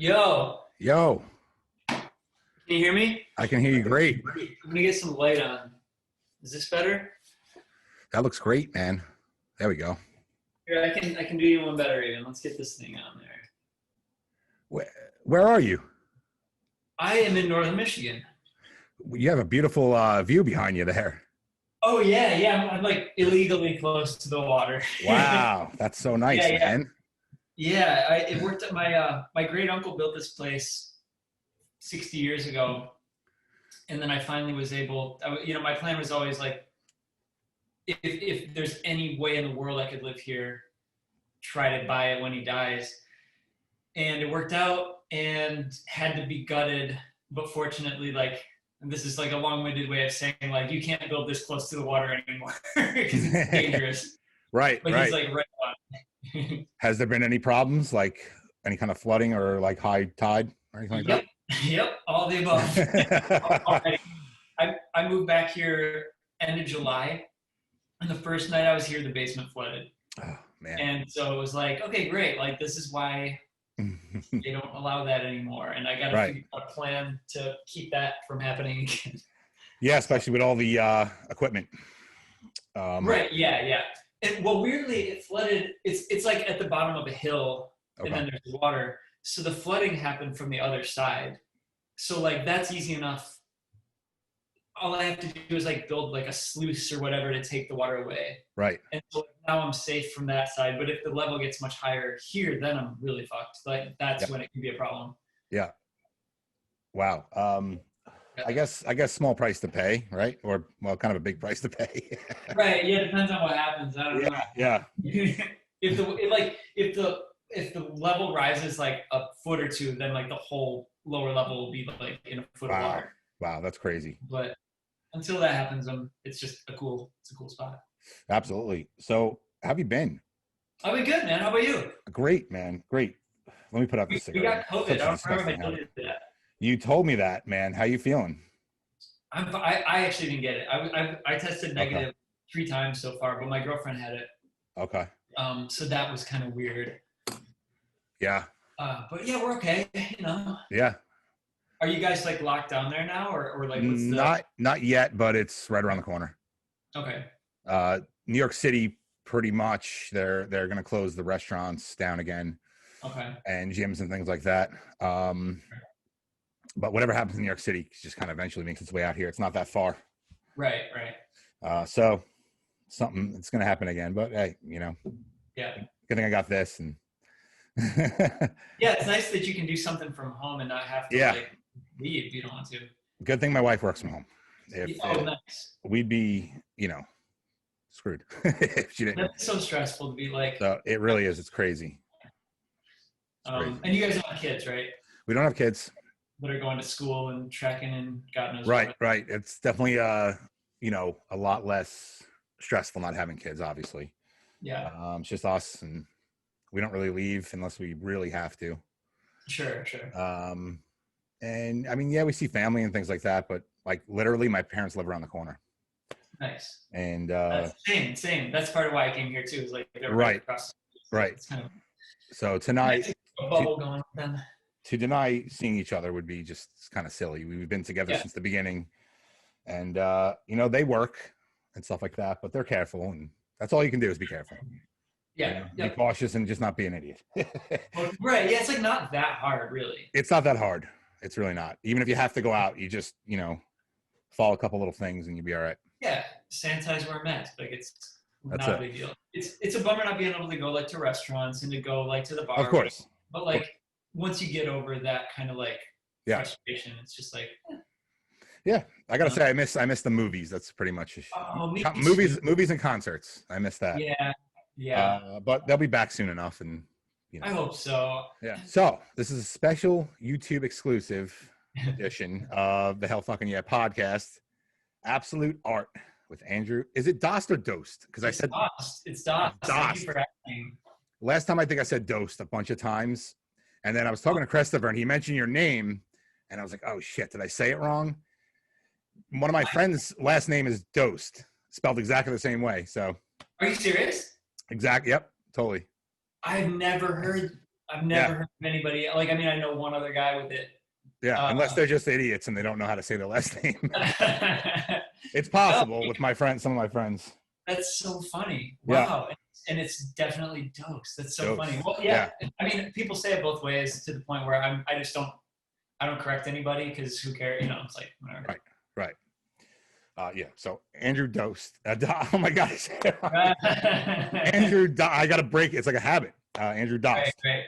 Yo, Yo, can you hear me? I can hear you great. I'm gonna get some light on. Is this better? That looks great, man. There we go. Here, I can do you one better even. Let's get this thing on there. Where, where are you? I am in northern Michigan. You have a beautiful view behind you there. Oh yeah. I'm like illegally close to the water. Wow, that's so nice, Yeah. man. Yeah, it worked at my great uncle built this place 60 years ago, and then I finally was able. My plan was always like, if there's any way in the world I could live here, try to buy it when he dies. And it worked out and had to be gutted, but fortunately, like, and this is like a long-winded way of saying, like, you can't build this close to the water anymore because it's dangerous. Right, But right. he's like right on. Has there been any problems, like any kind of flooding or like high tide or anything like Yep, all the above. that? Already. I moved back here end of July, and the first night I was here, the basement flooded. Oh, man. And so it was like, okay, great. Like, this is why they don't allow that anymore. And I got to figure out a plan to keep that from happening again. Yeah, especially with all the equipment. Right, yeah. And well, weirdly, it flooded. It's like at the bottom of a hill, and then there's water. So the flooding happened from the other side. So like that's easy enough. All I have to do is like build like a sluice or whatever to take the water away. Right. And so now I'm safe from that side. But if the level gets much higher here, then I'm really fucked. Like that's when it can be a problem. Yeah. Wow. I guess small price to pay, right? Or well, kind of a big price to pay. Right. Yeah. Depends on what happens. I don't know. Yeah. if the level rises like a foot or two, then like the whole lower level will be like in a foot of water. Wow, that's crazy. But until that happens, it's just a cool spot. Absolutely. So, how have you been? I've been good, man. How about you? Great, man. Great. Let me put up the cigarette. We got COVID. I don't remember if I told you that. You told me that, man. How you feeling? I actually didn't get it. I tested negative 3 times so far, but my girlfriend had it. Okay. So that was kind of weird. Yeah. But yeah, we're okay. You know. Yeah. Are you guys like locked down there now, or like what's not yet, but it's right around the corner. Okay. New York City, pretty much. They're going to close the restaurants down again. Okay. And gyms and things like that. But whatever happens in New York City just kind of eventually makes its way out here. It's not that far. Right. So something it's going to happen again. But hey, Yeah. Good thing I got this. And yeah, it's nice that you can do something from home and not have to like leave if you don't want to. Good thing my wife works from home. Nice. We'd be, screwed if she didn't. That's so stressful to be like. So it really is. It's crazy. And you guys don't have kids, right? We don't have kids. That are going to school and tracking and God knows. Right. It's definitely a lot less stressful not having kids, obviously. Yeah. It's just us, and we don't really leave unless we really have to. Sure. And I mean, yeah, we see family and things like that, but like literally my parents live around the corner. Nice. And same. That's part of why I came here too, is like they're right across. Right. It's kind of so tonight a bubble going with them. To deny seeing each other would be just kind of silly. We've been together since the beginning, and they work and stuff like that, but they're careful, and that's all you can do is be careful. Yeah. Be cautious and just not be an idiot. Right. Yeah. It's like not that hard, really. It's not that hard. It's really not. Even if you have to go out, you just, follow a couple little things and you'll be all right. Yeah. Sanitize, wear a mask. Like it's That's not a big deal. It's a bummer not being able to go like to restaurants and to go like to the bar. Of course. But like once you get over that kind of like frustration, it's just like. Yeah. I gotta say, I miss the movies. That's pretty much movies and concerts. I miss that. Yeah. But they'll be back soon enough, and I hope so. Yeah. So this is a special YouTube exclusive edition of the Hell Fucking Yeah podcast, Absolute Art with Andrew. Is it Dost or Dost? Because I said Dost. It's Dost. Thank you for asking. Last time I think I said Dost a bunch of times, and then I was talking to Christopher, and he mentioned your name, and I was like, "Oh shit, did I say it wrong?" One of my friends' last name is Dost, spelled exactly the same way. So. Are you serious? Exactly. Yep. Totally. I've never heard I've never heard of anybody. Like, I mean, I know one other guy with it. Yeah, unless they're just idiots and they don't know how to say their last name. It's possible with my friends, some of my friends. That's so funny. Yeah. Wow. And it's definitely Dost. That's so Dost. funny. Well, yeah. I mean, people say it both ways to the point where I don't correct anybody because who cares? You know, it's like whatever. Right. Yeah. So Andrew Dost. Oh my God. Andrew Dost. I got to break it. It's like a habit. Andrew Dost. Right.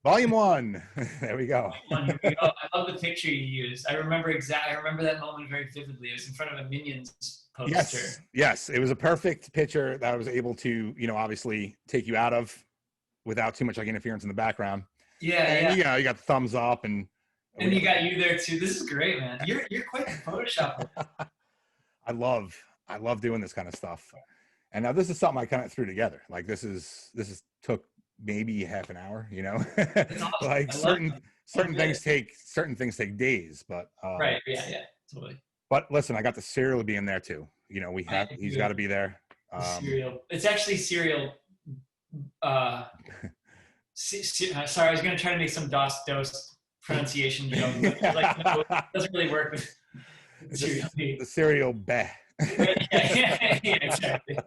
Volume 1. There we go. Here we go. I love the picture you used. I remember that moment very vividly. It was in front of a Minions poster. Yes. It was a perfect picture that I was able to, obviously take you out of without too much like interference in the background. Yeah. You got the thumbs up and you got you there too. This is great, man. You're quite the Photoshopper. I love doing this kind of stuff. And now this is something I kind of threw together. Like this took maybe half an hour, Awesome. Like certain things take days, but right. Yeah, totally. But listen, I got the cereal to be in there too. He's got to be there. Cereal. It's actually cereal. Sorry, I was gonna try to make some Dost pronunciation joke, but like no, it doesn't really work with cereal. The cereal beh. Yeah, exactly.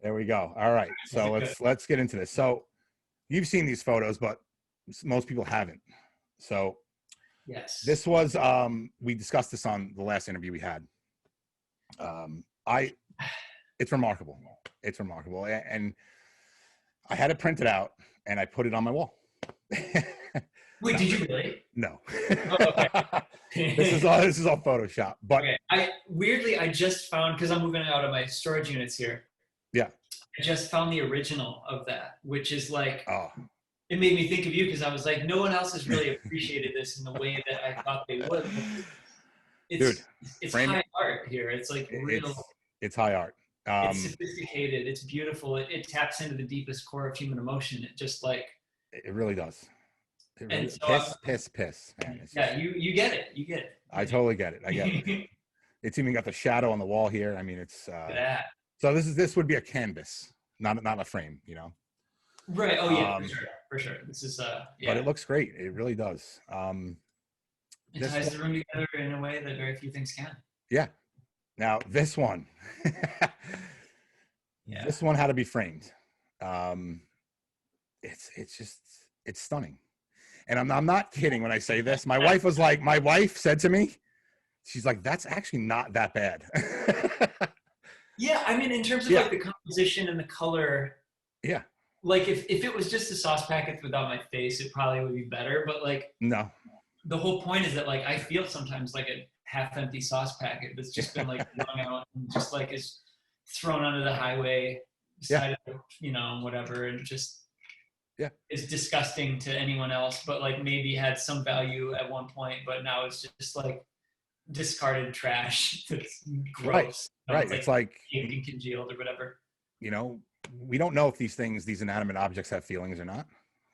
There we go. All right. So let's get into this. So you've seen these photos, but most people haven't. So yes, this was we discussed this on the last interview we had. It's remarkable. It's remarkable. And I had it printed out and I put it on my wall. Wait, did you really? No. Oh, okay. This is all Photoshop. But okay. I just found, because I'm moving out of my storage units here. Yeah. I just found the original of that, which is like, oh. It made me think of you because I was like, no one else has really appreciated this in the way that I thought they would. It's high art here. It's like real. It's high art. It's sophisticated. It's beautiful. It taps into the deepest core of human emotion. It just like. It really does. It really, piss, man. Yeah, you get it. You get it. I totally get it. I get it. It's even got the shadow on the wall here. I mean, it's. So this would be a canvas, not a frame, Right. Oh yeah, for sure. This is yeah. But it looks great. It really does. It ties the room together in a way that very few things can. Yeah. Now this one, this one had to be framed. It's stunning, and I'm not kidding when I say this. My wife said to me, she's like, "That's actually not that bad." Yeah, I mean, in terms of like the composition and the color. Yeah. Like if it was just a sauce packet without my face, it probably would be better. But like, no. The whole point is that like I feel sometimes like a half-empty sauce packet that's just been like wrung out and just like is thrown onto the highway side of whatever, and just is disgusting to anyone else, but like maybe had some value at one point, but now it's just like discarded trash that's gross. Right. It's like congealed or whatever. We don't know if these inanimate objects have feelings or not.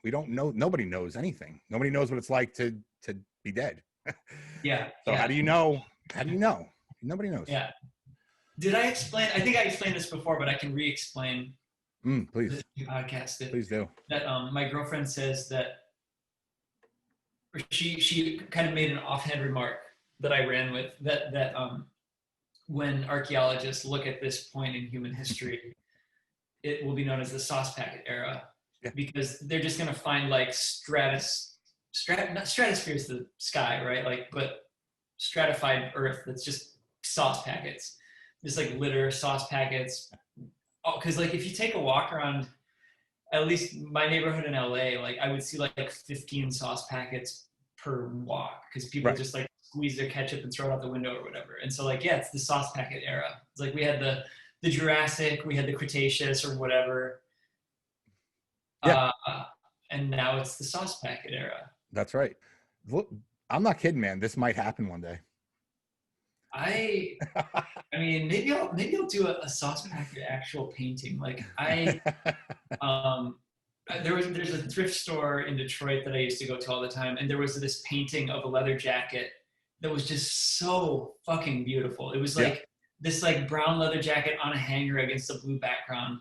We don't know. Nobody knows anything. Nobody knows what it's like to be dead. Yeah. So how do you know? Nobody knows. Yeah. Did I explain? I think I explained this before, but I can re-explain. Please. This podcast. Please do. That my girlfriend says that she kind of made an offhand remark that I ran with that when archaeologists look at this point in human history, it will be known as the sauce packet era, because they're just going to find like not stratosphere is the sky, right? Like, but stratified earth that's just sauce packets, just like litter sauce packets. Because like if you take a walk around, at least my neighborhood in LA, like I would see like 15 sauce packets per walk, because people just like squeeze their ketchup and throw it out the window or whatever. And so like, it's the sauce packet era. It's like we had the Jurassic, we had the Cretaceous or whatever. And now it's the sauce packet era. That's right. Look, I'm not kidding, man. This might happen one day. I mean, maybe I'll do a sauce packet actual painting. Like there's a thrift store in Detroit that I used to go to all the time, and there was this painting of a leather jacket that was just so fucking beautiful. It was like this like brown leather jacket on a hanger against a blue background,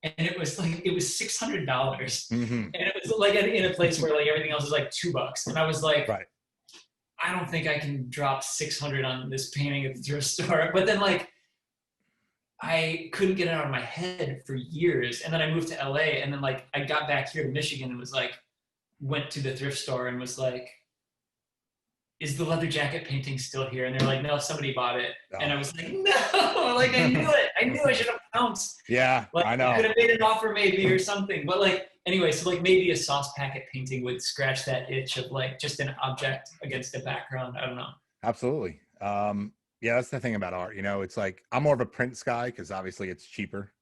and it was $600, Mm-hmm. and it was like in a place where like everything else is like $2, and I was like, Right. I don't think I can drop 600 on this painting at the thrift store. But then like I couldn't get it out of my head for years, and then I moved to LA, and then like I got back here to Michigan and was like, went to the thrift store and was like, is the leather jacket painting still here? And they're like, no, somebody bought it. Oh. And I was like, no, like I knew it. I knew I should have pounced. Yeah, Like I know. I could have made an offer maybe or something. But like, anyway, so like maybe a sauce packet painting would scratch that itch of like just an object against a background. I don't know. Absolutely. Yeah, that's the thing about art. You know, it's like I'm more of a prints guy because obviously it's cheaper.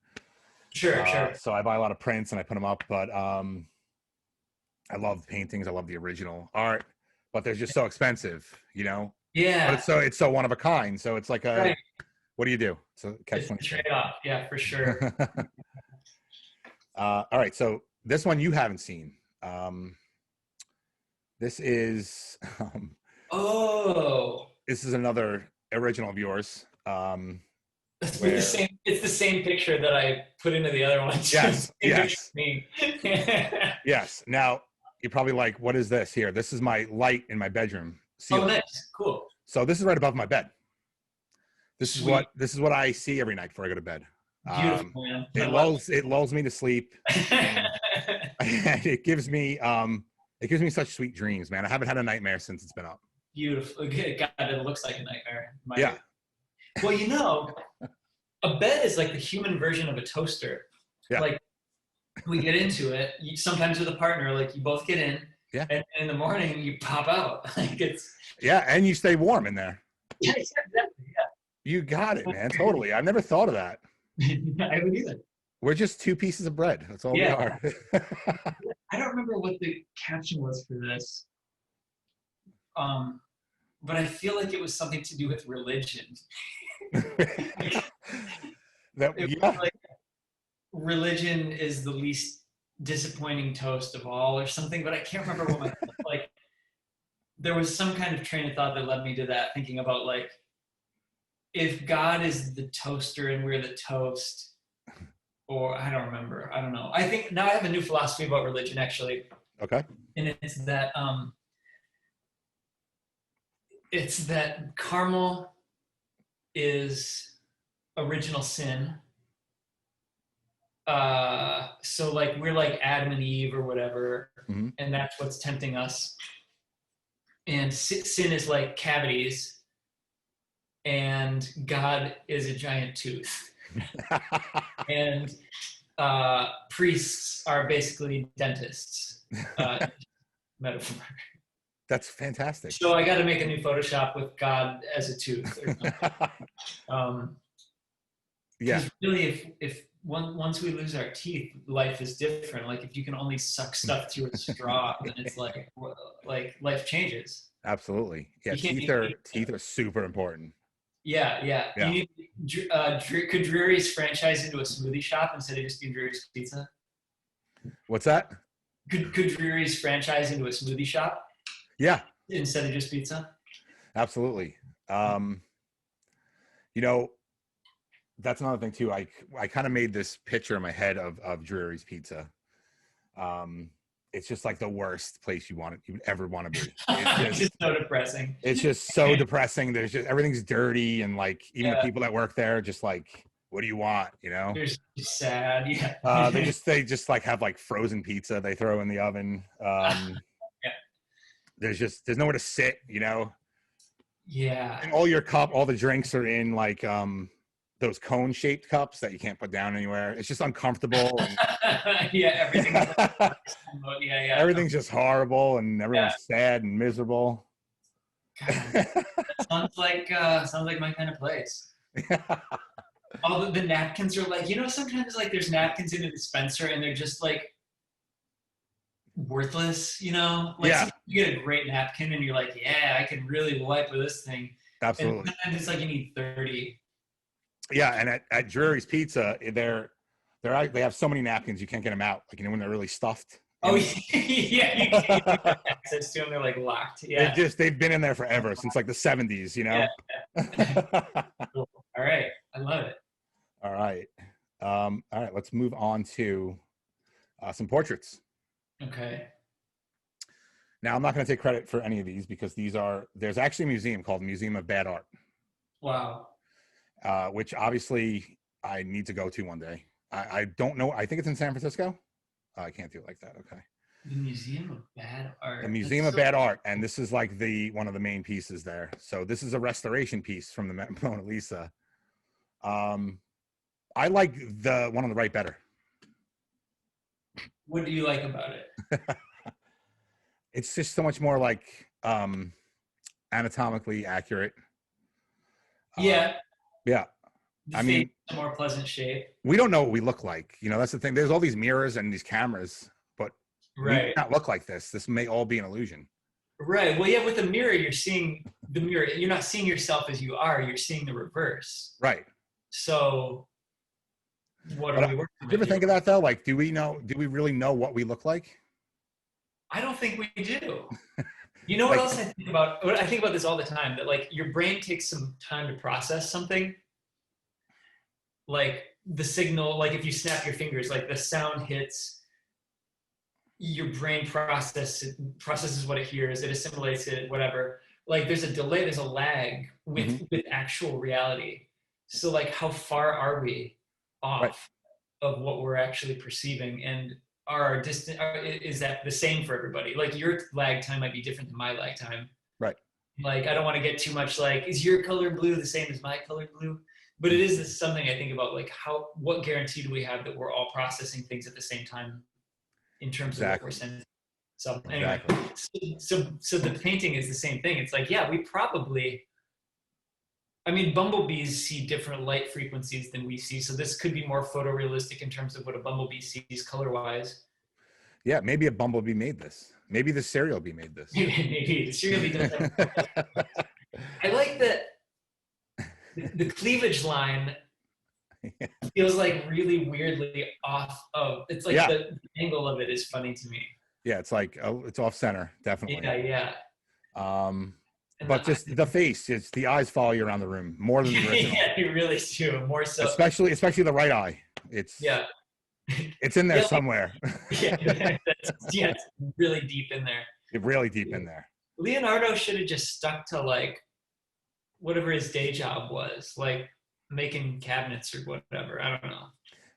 Sure, sure. So I buy a lot of prints and I put them up. But I love paintings. I love the original art, but they're just so expensive. You know. Yeah. But it's so one of a kind. So it's like a. Right. What do you do? So It's a trade-off. Yeah, for sure. All right. So this one you haven't seen. This is. Oh. This is another original of yours. It's the same picture that I put into the other one. Yes. Yes. Me. Yes. Now you're probably like, what is this here? This is my light in my bedroom ceiling. Oh, nice. Cool. So this is right above my bed. This is Sweet. this is what I see every night before I go to bed. Beautiful, man. It lulls me to sleep. And it gives me such sweet dreams, man. I haven't had a nightmare since it's been up. Beautiful. God, it looks like a nightmare. Yeah. Well, you know, a bed is like the human version of a toaster. Yeah. Like we get into it. Sometimes with a partner, like you both get in. Yeah. And in the morning you pop out. Like it's. Yeah, and you stay warm in there. Yeah, exactly. Yeah. You got it, man. Totally. I've never thought of that. I haven't either. We're just two pieces of bread. That's all we are. I don't remember what the caption was for this. But I feel like it was something to do with religion. Like, religion is the least disappointing toast of all or something, but I can't remember what like there was some kind of train of thought that led me to that, thinking about like if God is the toaster and we're the toast, or I don't remember. I don't know. I think now I have a new philosophy about religion actually. Okay. And it's that caramel is original sin. So like we're like Adam and Eve or whatever, mm-hmm. and that's what's tempting us. And sin is like cavities, and God is a giant tooth. And priests are basically dentists. Metaphor. That's fantastic. So I got to make a new Photoshop with God as a tooth. Yeah. Really, if once we lose our teeth, life is different. Like if you can only suck stuff through a straw, then it's like life changes. Absolutely. Yeah. Teeth are super important. Yeah. You need, could Drury's franchise into a smoothie shop instead of just being Drury's Pizza? What's that? Could Drury's franchise into a smoothie shop? Yeah. Instead of just pizza? Absolutely. You know, that's another thing too. I kind of made this picture in my head of Drury's Pizza. It's just like the worst place you would ever want to be. It's just so depressing. It's just so depressing. There's just everything's dirty, and like even the people that work there, just like, what do you want? You know, they're just sad. Yeah. they just like have like frozen pizza they throw in the oven. Yeah. There's nowhere to sit. You know. Yeah. And all the drinks are in like those cone-shaped cups that you can't put down anywhere. It's just uncomfortable. And yeah, everything's everything's just horrible, and everyone's sad and miserable. Sounds like my kind of place. All the napkins are like, sometimes like there's napkins in a dispenser and they're just like worthless, like you get a great napkin and you're like, yeah, I can really wipe with this thing. Absolutely. And sometimes it's like you need 30. Yeah, and at Drury's Pizza, they have so many napkins you can't get them out. Like when they're really stuffed. Oh yeah, you can't get access to them. They're like locked. Yeah, they've been in there forever since like the 70s. Cool. All right, I love it. All right, All right, let's move on to some portraits. Okay. Now, I'm not going to take credit for any of these because there's actually a museum called Museum of Bad Art. Wow. Which obviously I need to go to one day. I don't know. I think it's in San Francisco. I can't do it like that. Okay. The Museum of Bad Art. The Museum of Bad Art, and this is like one of the main pieces there. So this is a restoration piece from the Mona Lisa. I like the one on the right better. What do you like about it? It's just so much more like anatomically accurate. Yeah. Yeah. I mean, a more pleasant shape. We don't know what we look like. You know, that's the thing. There's all these mirrors and these cameras, but we may not look like this. This may all be an illusion. Right. Well, yeah, with the mirror, you're seeing the mirror. You're not seeing yourself as you are. You're seeing the reverse. Right. So what are we working with? Do you ever think of that, though? Like, do we really know what we look like? I don't think we do. You know what else I think about? I think about this all the time, that like your brain takes some time to process something. Like the signal, like if you snap your fingers, like the sound hits, your brain processes what it hears, it assimilates it, whatever. Like there's a delay, there's a lag with actual reality. So like how far are we off of what we're actually perceiving? And our distance, is that the same for everybody? Like your lag time might be different than my lag time. Right. Like I don't want to get too much like, is your color blue the same as my color blue? But it is something I think about, like what guarantee do we have that we're all processing things at the same time in terms of what we're sensing? So anyway, so the painting is the same thing. It's like, yeah, we probably, I mean, bumblebees see different light frequencies than we see. So this could be more photorealistic in terms of what a bumblebee sees color-wise. Yeah, maybe a bumblebee made this. Maybe the cereal bee made this. Maybe the cereal bee does have. I like that. The cleavage line feels like really weirdly off of. It's like the angle of it is funny to me. Yeah, it's like it's off center, definitely. Yeah. But just the face, it's the eyes follow you around the room more than the original. Yeah, they really do. More so. Especially the right eye. It's in there somewhere. It's really deep in there. Really deep in there. Leonardo should have just stuck to like whatever his day job was, like making cabinets or whatever. I don't know.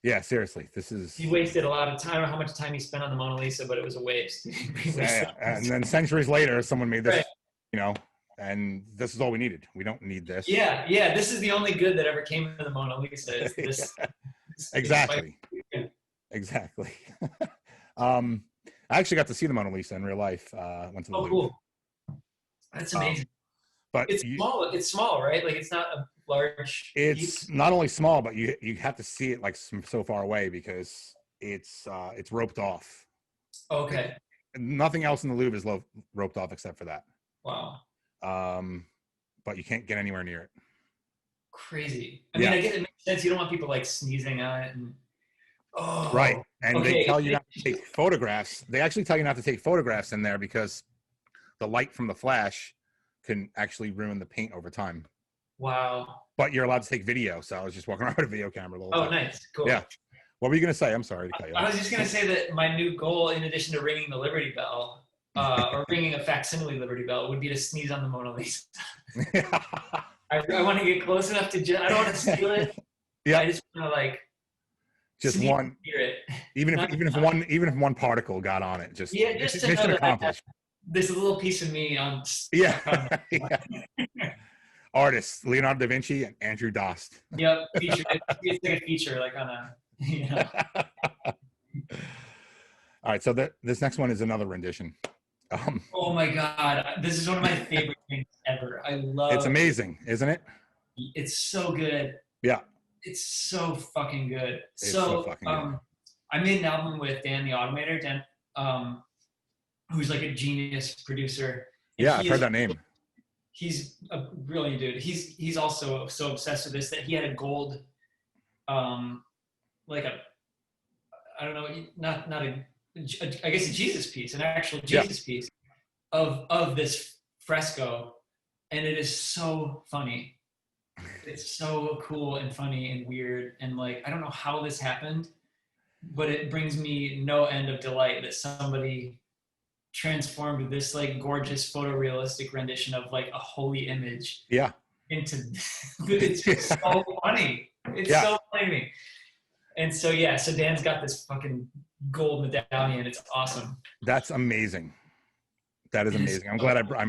Yeah, seriously, he wasted a lot of time. I don't know how much time he spent on the Mona Lisa, but it was a waste. And then centuries later, someone made this, you know, and this is all we needed. We don't need this. Yeah. This is the only good that ever came from the Mona Lisa. Is this, exactly. Exactly. I actually got to see the Mona Lisa in real life. Went to the Louvre. Cool. That's amazing. But it's small. It's small, right? Like it's not a large. It's not only small, but you have to see it like so far away because it's roped off. Okay. Nothing else in the Louvre is roped off except for that. Wow. But you can't get anywhere near it. Crazy. I mean, I get it makes sense. You don't want people like sneezing on it and. Oh. Right, and they tell you not to take photographs. They actually tell you not to take photographs in there because the light from the flash can actually ruin the paint over time. Wow. But you're allowed to take video, so I was just walking around with a video camera the whole time. Nice. Cool. Yeah. What were you going to say? I'm sorry to cut you off. I was just going to say that my new goal, in addition to ringing the Liberty Bell, or ringing a facsimile Liberty Bell, would be to sneeze on the Mona Lisa. I want to get close enough to I don't want to steal it. Yeah. I just want to like just one. Even if one particle got on it, just mission accomplished. There's a little piece of me on. Yeah. Artists Leonardo da Vinci and Andrew Dost. Yep, feature. It's like a feature, like on a. You know. All right, so this next one is another rendition. Oh my God, this is one of my favorite things ever. I love. It's amazing, isn't it? It's so good. Yeah. It's so fucking good. It's so fucking good. I made an album with Dan the Automator, who's like a genius producer. Yeah, I've heard that name. He's a brilliant dude. He's also so obsessed with this that he had a gold, like a, I don't know, not a, I guess a Jesus piece, an actual Jesus piece of this fresco, and it is so funny. It's so cool and funny and weird. And like, I don't know how this happened, but it brings me no end of delight that somebody transformed this like gorgeous photorealistic rendition of like a holy image Yeah. into it's just so funny. It's Yeah. so funny to me. And so yeah, so Dan's got this fucking gold medallion. It's awesome. That's amazing. That is amazing. I'm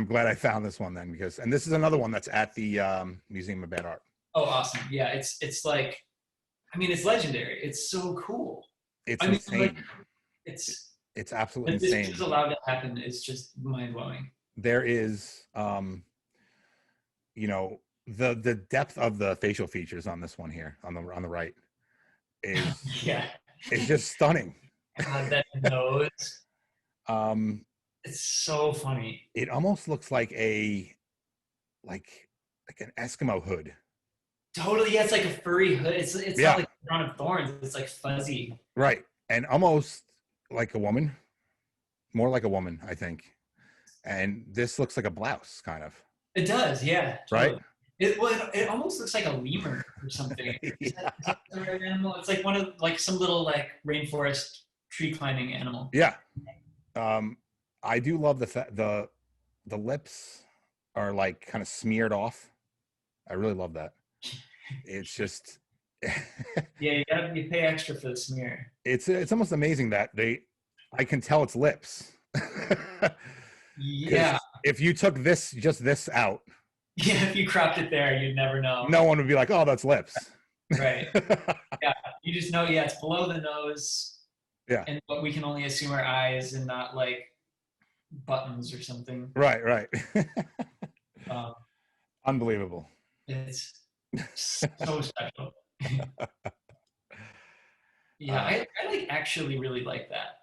glad I found this one then, because, and this is another one that's at the Museum of Bad Art. Oh, awesome. Yeah, it's like, I mean, it's legendary. It's so cool. It's I mean, insane. like, it's absolutely that this insane. is allowed to happen. It's just mind blowing. There is, you know, the depth of the facial features on this one here on the right is Yeah. it's just stunning. God, that nose. Um, It's so funny. it almost looks like like an Eskimo hood. Totally. Yeah, it's like a furry hood. It's Yeah. not like a crown of thorns. It's like fuzzy. Right. And almost like a woman. More like a woman, I think. And this looks like a blouse, kind of. It does, yeah. Totally. Right? It almost looks like a lemur or something. Yeah. Is that the right animal? It's like one of like some little like rainforest tree climbing animal. Yeah. I do love the lips are like kind of smeared off. I really love that. It's just Yeah, you pay extra for the smear. it's almost amazing that I can tell it's lips. Yeah. If you took this out, Yeah, if you cropped it there, you'd never know. no one would be like, oh, that's lips. Right. Yeah. You just know, yeah, it's below the nose. Yeah. And but we can only assume our eyes and not like buttons or something. Right. Um, Unbelievable. it's so special. Yeah, I like actually really like that.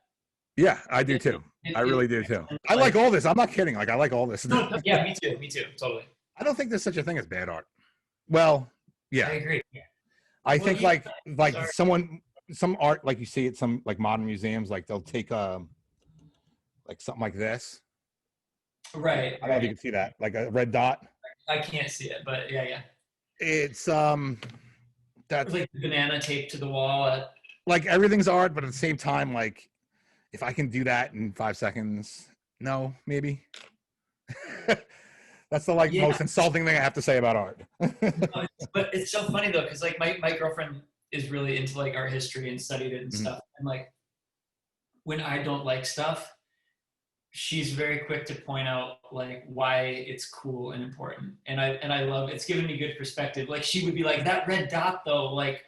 Yeah, I do too. I really do too. I like all this. I'm not kidding. Like I like all this. No, yeah, me too. Me too. Totally. I don't think there's such a thing as bad art. Well, yeah. I agree. I Well, think yeah, like sorry. some art like you see at some like modern museums, like they'll take like something like this. Right. I don't know if you can see that, like a red dot. I can't see it, but yeah. It's that's Like the banana taped to the wall. like everything's art, but at the same time, like if I can do that in 5 seconds, no, maybe. That's the like Yeah. most insulting thing I have to say about art. But it's so funny though, because like my girlfriend is really into like art history and studied it and Mhm. stuff. And like when I don't like stuff, she's very quick to point out like why it's cool and important. And I love it's given me good perspective. Like she would be like, that red dot though, like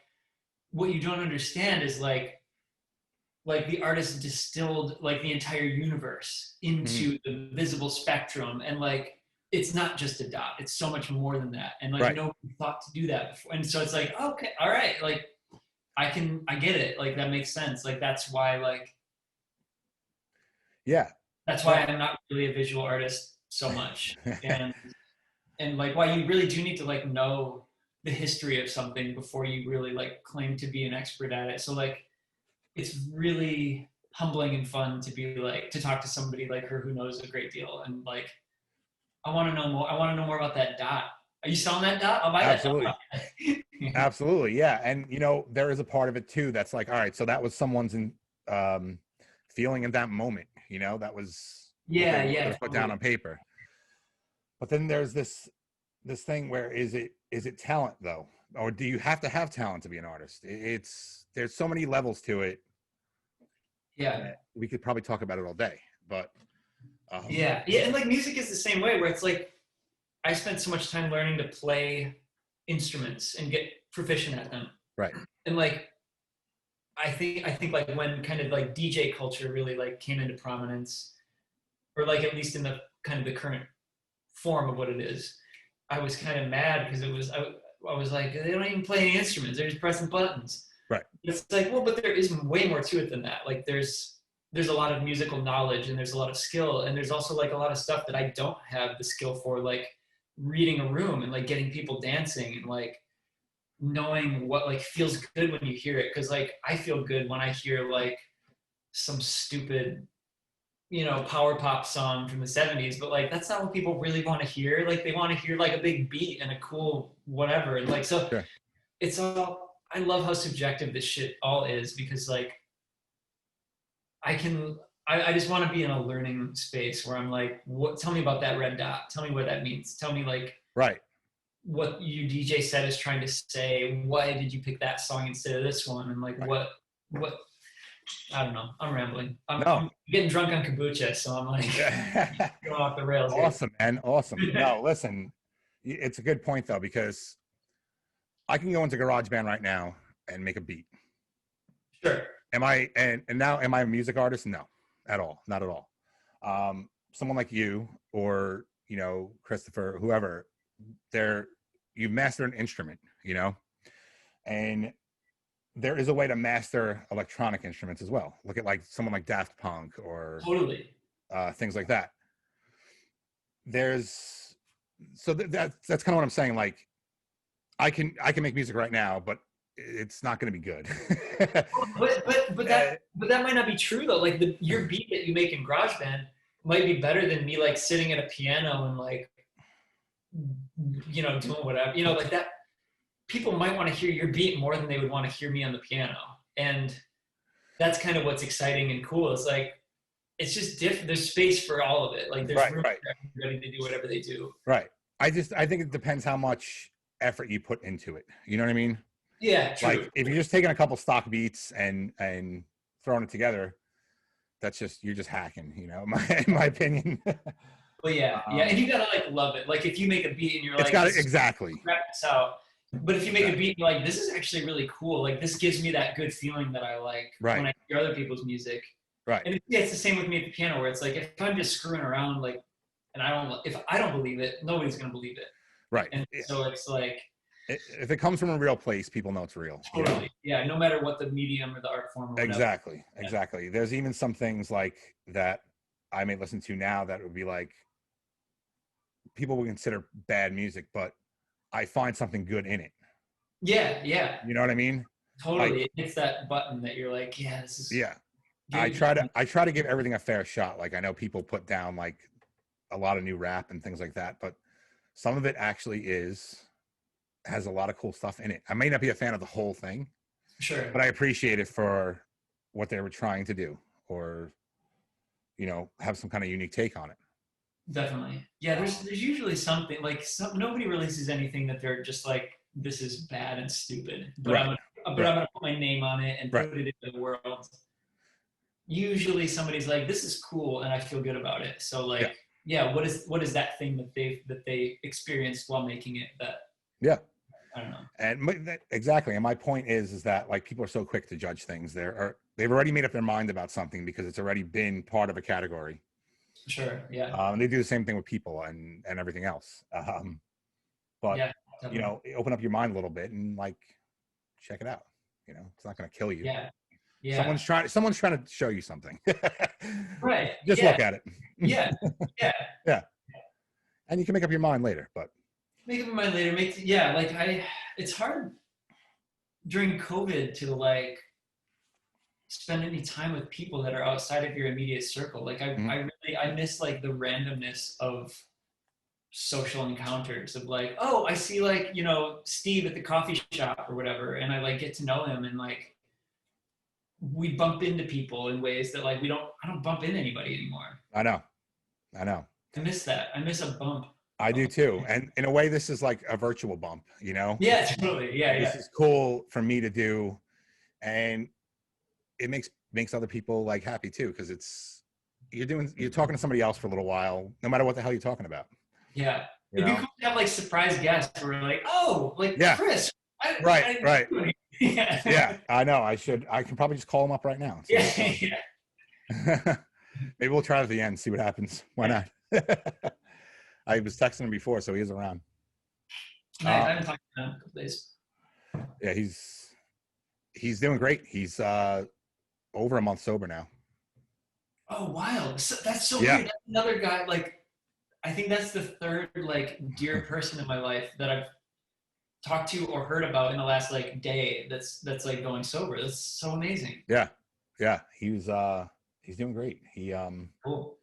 what you don't understand is like the artist distilled like the entire universe into the visible spectrum, and like it's not just a dot, it's so much more than that, and like Right. nobody thought to do that before. And so it's like, okay, all right, like I get it, like that makes sense, like that's why Yeah. that's why I'm not really a visual artist so much. And like why you really do need to like know the history of something before you really like claim to be an expert at it. So like it's really humbling and fun to be like to talk to somebody like her who knows a great deal, and like I want to know more. I want to know more about that dot. Are you selling that dot? I'll buy Absolutely. that dot. Absolutely. Yeah. And you know, there is a part of it too that's like, all right, so that was someone's feeling in that moment, you know, that was Yeah, put down on paper. But then there's this thing where is it talent though? Or do you have to have talent to be an artist? There's so many levels to it. yeah, We could probably talk about it all day, but yeah. And like music is the same way, where it's like I spent so much time learning to play instruments and get proficient at them. Right. And like I think like when kind of like DJ culture really like came into prominence, or like at least in the kind of the current form of what it is, I was kind of mad because it was I was like, they don't even play any instruments, they're just pressing buttons. Right. It's like, well, but there is way more to it than that. Like there's a lot of musical knowledge, and there's a lot of skill, and there's also like a lot of stuff that I don't have the skill for, like reading a room and like getting people dancing and like knowing what like feels good when you hear it. Cause like I feel good when I hear like some stupid you know, power pop song from the 70s, but like that's not what people really want to hear. Like they want to hear like a big beat and a cool whatever. And like so Sure. it's all, I love how subjective this shit all is, because like I can, I just want to be in a learning space where I'm like, what, tell me about that red dot. Tell me what that means. Tell me like Right. what your DJ set is trying to say. Why did you pick that song instead of this one? And like, Right. what, I don't know. I'm rambling. No. I'm getting drunk on kombucha. So I'm like going off the rails here. Awesome, man. Awesome. No, listen, it's a good point though, because I can go into GarageBand right now and make a beat. Sure. Am I, and now am I a music artist? No, at all. Not at all. Someone like you or, you know, Christopher, whoever, you've mastered an instrument, you know, and there is a way to master electronic instruments as well. Look at like someone like Daft Punk or Totally. things like that. There's, so that's kind of what I'm saying. Like I can make music right now, but it's not going to be good. but that might not be true though. Like your beat that you make in GarageBand might be better than me like sitting at a piano and like, you know, doing whatever, you know, like that. People might want to hear your beat more than they would want to hear me on the piano, and that's kind of what's exciting and cool. It's like it's just different. There's space for all of it. Like there's room for everybody to do whatever they do. Right. I think it depends how much effort you put into it. You know what I mean? Yeah, true. Like if you're just taking a couple stock beats and throwing it together, that's just, you're just hacking, you know, in my opinion. Well, yeah, and you gotta like love it. Like if you make a beat and you're like, it's got exactly. Wrap this out. But if you make a beat and you're like, this is actually really cool. Like this gives me that good feeling that I like when I hear other people's music. Right. And it's the same with me at the piano, where it's like if I'm just screwing around, like, and if I don't believe it, nobody's gonna believe it. Right. And so it's like, if it comes from a real place, people know it's real. Totally. You know? Yeah. No matter what the medium or the art form. Or whatever. Exactly. Exactly. There's even some things like that I may listen to now that would be like, people would consider bad music, but I find something good in it. Yeah. Yeah. You know what I mean? Totally. Like, it's that button that you're like, yeah, this is. Yeah. I try to give everything a fair shot. Like I know people put down like a lot of new rap and things like that, but some of it actually has a lot of cool stuff in it. I may not be a fan of the whole thing, sure, but I appreciate it for what they were trying to do, or, you know, have some kind of unique take on it. Definitely. Yeah. There's usually something like nobody releases anything that they're just like, this is bad and stupid, but I'm gonna put my name on it and put it into the world. Usually somebody's like, this is cool and I feel good about it. So like, what is that thing that they experienced while making it that I don't know. And exactly. And my point is that like people are so quick to judge things. They've already made up their mind about something because it's already been part of a category. Sure. Yeah. And they do the same thing with people and everything else. But you know, open up your mind a little bit and like check it out. You know, it's not going to kill you. Yeah. Yeah. Someone's trying to show you something. Right. Just look at it. Yeah. Yeah. Yeah. And you can make up your mind later, but make up your mind later. It's hard during COVID to like spend any time with people that are outside of your immediate circle. Like I miss like the randomness of social encounters of like, oh, I see like, you know, Steve at the coffee shop or whatever, and I like get to know him, and like we bump into people in ways that like I don't bump into anybody anymore. I know. I miss that. I miss a bump. I do too. And in a way, this is like a virtual bump, you know? Yeah, totally. Yeah. This is cool for me to do. And it makes other people like happy too. Cause you're talking to somebody else for a little while, no matter what the hell you're talking about. Yeah. It'd be cool to have like surprise guests where we're like, oh, like Chris. Right. Yeah. I know. I can probably just call him up right now. Yeah. Maybe we'll try it at the end, see what happens. Why not? I was texting him before, so he is around. I haven't talked to him in a couple days. Yeah, he's doing great. He's over a month sober now. Oh, wild. That's so weird. That's another guy, like, I think that's the third, like, dear person in my life that I've talked to or heard about in the last, like, day that's like, going sober. That's so amazing. Yeah. He was, He's doing great. He Cool.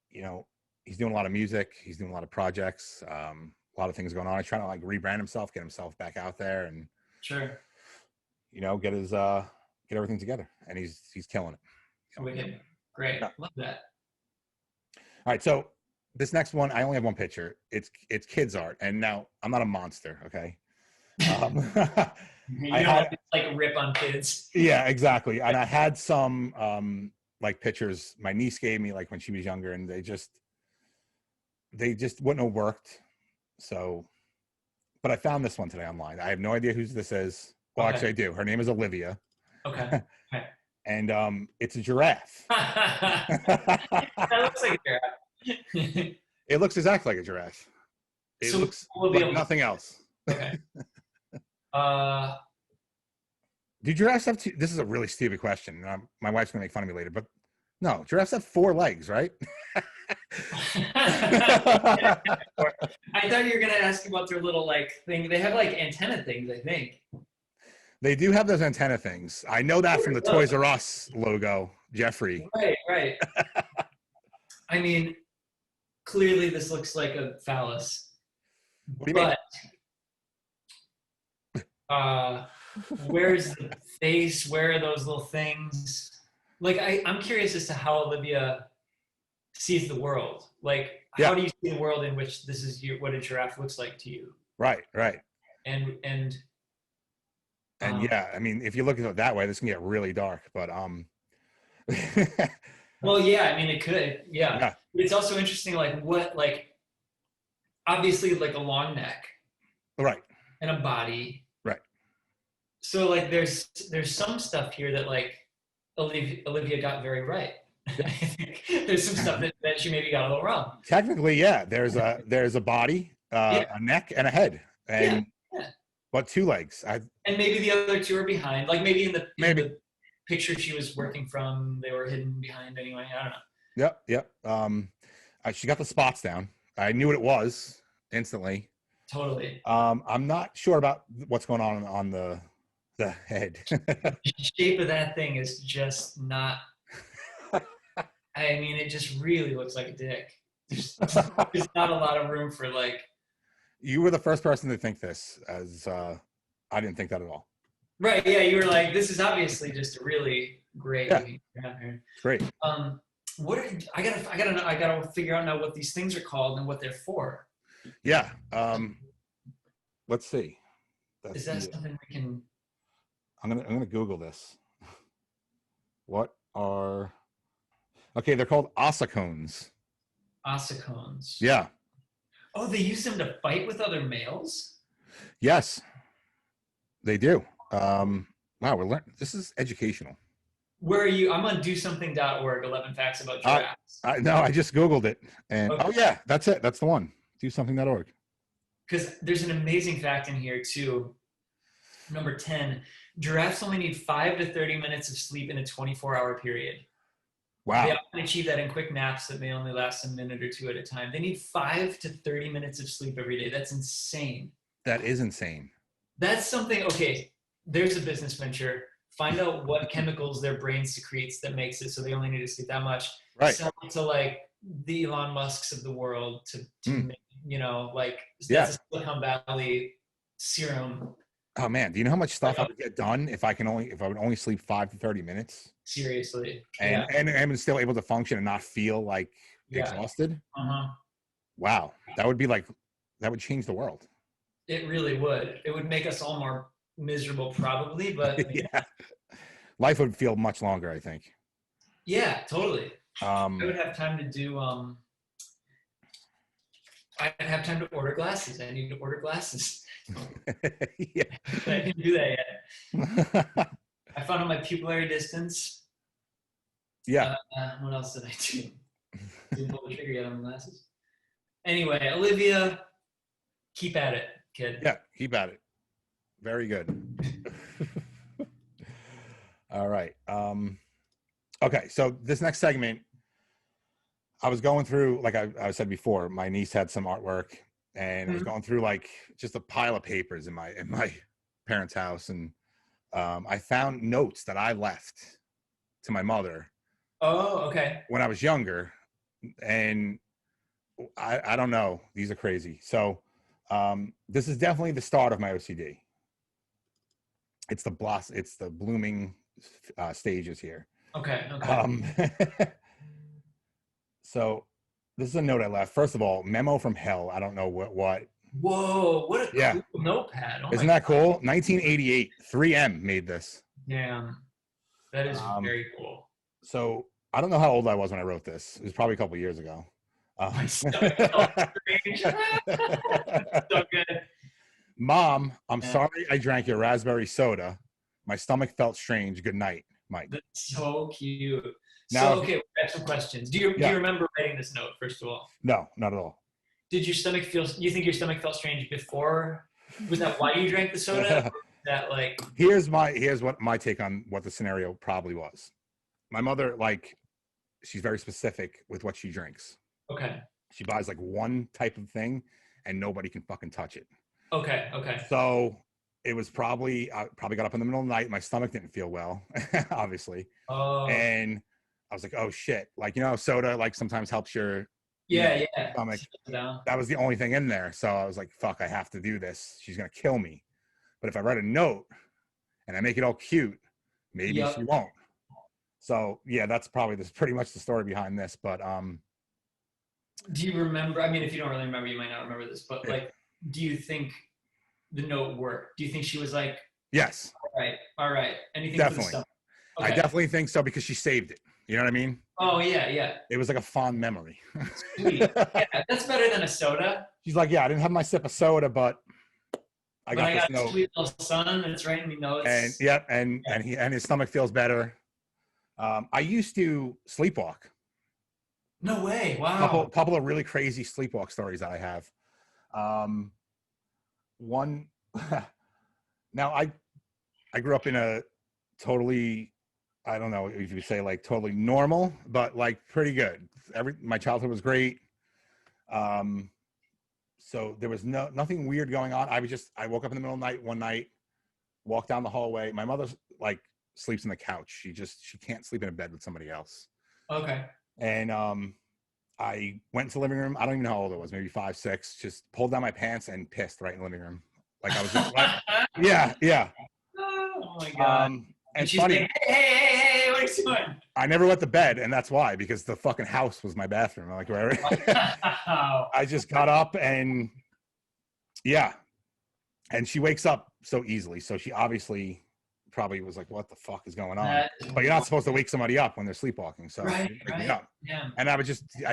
you know, he's doing a lot of music. He's doing a lot of projects. A lot of things going on. He's trying to like rebrand himself, get himself back out there, and Sure. get his get everything together. And he's killing it. Wicked. Great. Yeah. Love that. All right, so this next one, I only have one picture. It's kids art, and now I'm not a monster, okay? You I don't had, have to like rip on kids. yeah, exactly. And I had some like pictures my niece gave me like when she was younger, and they just wouldn't have worked. So, but I found this one today online. I have no idea who this is. Well, Okay. actually, I do. Her name is Olivia. Okay. Okay. And it's a giraffe. That looks like a giraffe. It looks exactly like a giraffe. It So looks we'll be like able- nothing else. Okay. Do giraffes have two? This is a really stupid question. My wife's gonna make fun of me later, but no, giraffes have 4 legs, right? I thought you were gonna ask about their little like thing. They have like antenna things, I think. They do have those antenna things. I know that from the Toys R Us logo, Jeffrey. Right, right. I mean, clearly this looks like a phallus. What do you mean? But where's the face? Where are those little things? Like I'm curious as to how Olivia sees the world. Like how do you see the world in which this is what a giraffe looks like to you? Right, right. And yeah, I mean, if you look at it that way, this can get really dark. But well, yeah, I mean, it could, yeah. It's also interesting, like what, like obviously, like a long neck, right, and a body, right. So like, there's some stuff here that like Olivia got very right. I think there's some stuff that she maybe got a little wrong. Technically, yeah. There's a body, a neck, and a head, and but 2 legs. And maybe the other 2 are behind. Like maybe in the picture she was working from, they were hidden behind anyway. I don't know. Yep. She got the spots down. I knew what it was instantly. Totally. I'm not sure about what's going on the head. The shape of that thing is just not. I mean, it just really looks like a dick. There's not a lot of room for like. You were the first person to think this, as I didn't think that at all. Right? Yeah, you were like, this is obviously just a really great. Yeah. Great. I gotta figure out now what these things are called and what they're for. Yeah. Let's see. Is that something we can? I'm gonna Google this. What are? Okay, they're called ossicones. Ossicones. Yeah. Oh, they use them to fight with other males? Yes, they do. Wow, we're learning. This is educational. Where are you? I'm on DoSomething.org. 11 facts about giraffes. No, I just Googled it, and okay. Oh yeah, that's it. That's the one. DoSomething.org. Because there's an amazing fact in here too. Number 10: giraffes only need 5 to 30 minutes of sleep in a 24-hour period. Wow. They often achieve that in quick naps that may only last a minute or 2 at a time. They need 5 to 30 minutes of sleep every day. That's insane. That is insane. That's something. Okay, there's a business venture. Find out what chemicals their brain secretes that makes it so they only need to sleep that much. Right. Sell it to like the Elon Musks of the world to make, like that's a Silicon Valley serum. Oh man, do you know how much stuff I would get done if I would only sleep 5 to 30 minutes? Seriously. And I'm still able to function and not feel like exhausted? Wow. That would change the world. It really would. It would make us all more miserable probably, but yeah. Life would feel much longer, I think. Yeah, totally. I would have time to do I'd have time to order glasses. I need to order glasses. Yeah. I didn't do that yet. I found out my pupillary distance. Yeah. What else did I do? Didn't pull the trigger yet on the glasses. Anyway, Olivia, keep at it, kid. Yeah, keep at it. Very good. All right. Okay, so this next segment, I was going through, like I said before, my niece had some artwork, and I was going through like just a pile of papers in my parents' house, and I found notes that I left to my mother Oh, okay. when I was younger, and I don't know. These are crazy. So this is definitely the start of my OCD. It's the blooming stages here. Okay. Okay. Um, so this is a note I left. First of all, memo from hell. I don't know what. Whoa, what a Yeah, cool notepad. Oh my isn't God. that cool? 1988, 3M made this. Damn. That is Um, very cool. so I don't know how old I was when I wrote this. It was probably a couple years ago. My stomach felt strange. So good. Mom, I'm Yeah. sorry I drank your raspberry soda. My stomach felt strange. Good night, Mike. That's so cute. So, Now, okay, I have some questions. Do you yeah, remember writing this note, first of all? no, not at all. Did your stomach feel, you think your stomach felt strange before? Was that why you drank the soda? Or was that like, Here's what my take on what the scenario probably was. My mother, like, she's very specific with what she drinks. okay, She buys like one type of thing and nobody can fucking touch it. okay, okay. So it was I probably got up in the middle of the night. My stomach didn't feel well, obviously. Oh, And I was like, oh shit. Like, soda like sometimes helps your, yeah, yeah. stomach. Sit down. That was the only thing in there. So I was like, fuck, I have to do this. She's going to kill me. But if I write a note and I make it all cute, maybe she Yep. won't. So yeah, that's probably pretty much the story behind this. But Do you remember? I mean, if you don't really remember, you might not remember this, but yeah. like, do you think the note worked? Do you think she was like, Yes, all right, anything for the definitely. stomach? I Okay. definitely think so because she saved it. You know what I mean? Oh yeah, yeah. It was like a fond memory. Sweet. Yeah, that's better than a soda. She's like, yeah, I didn't have my sip of soda, but I But got I this got a note. sweet little son that's writing me And notes. yep, Yeah. and his stomach feels better. I used to sleepwalk. No way. Couple Wow. couple of really crazy sleepwalk stories that I have. One now I grew up in a totally, I don't know if you say like totally normal, but like pretty good. My childhood was great. Um, so there was nothing weird going on. I woke up in the middle of the night one night, walked down the hallway. My mother like sleeps on the couch. She can't sleep in a bed with somebody else. Okay. And I went into the living room. I don't even know how old I was, maybe 5, 6. Just pulled down my pants and pissed right in the living room. Like I was just like, yeah, yeah. Oh my god. And And it's she's like, funny. hey, what are you doing? I never went to bed, and that's why, because the fucking house was my bathroom. Like, where Wow. I just got up and yeah, and she wakes up so easily. So she obviously probably was like, "What the fuck is going on?" That is But you're not supposed to wake somebody up when they're sleepwalking. So right, she didn't wake me right. up, Yeah. and I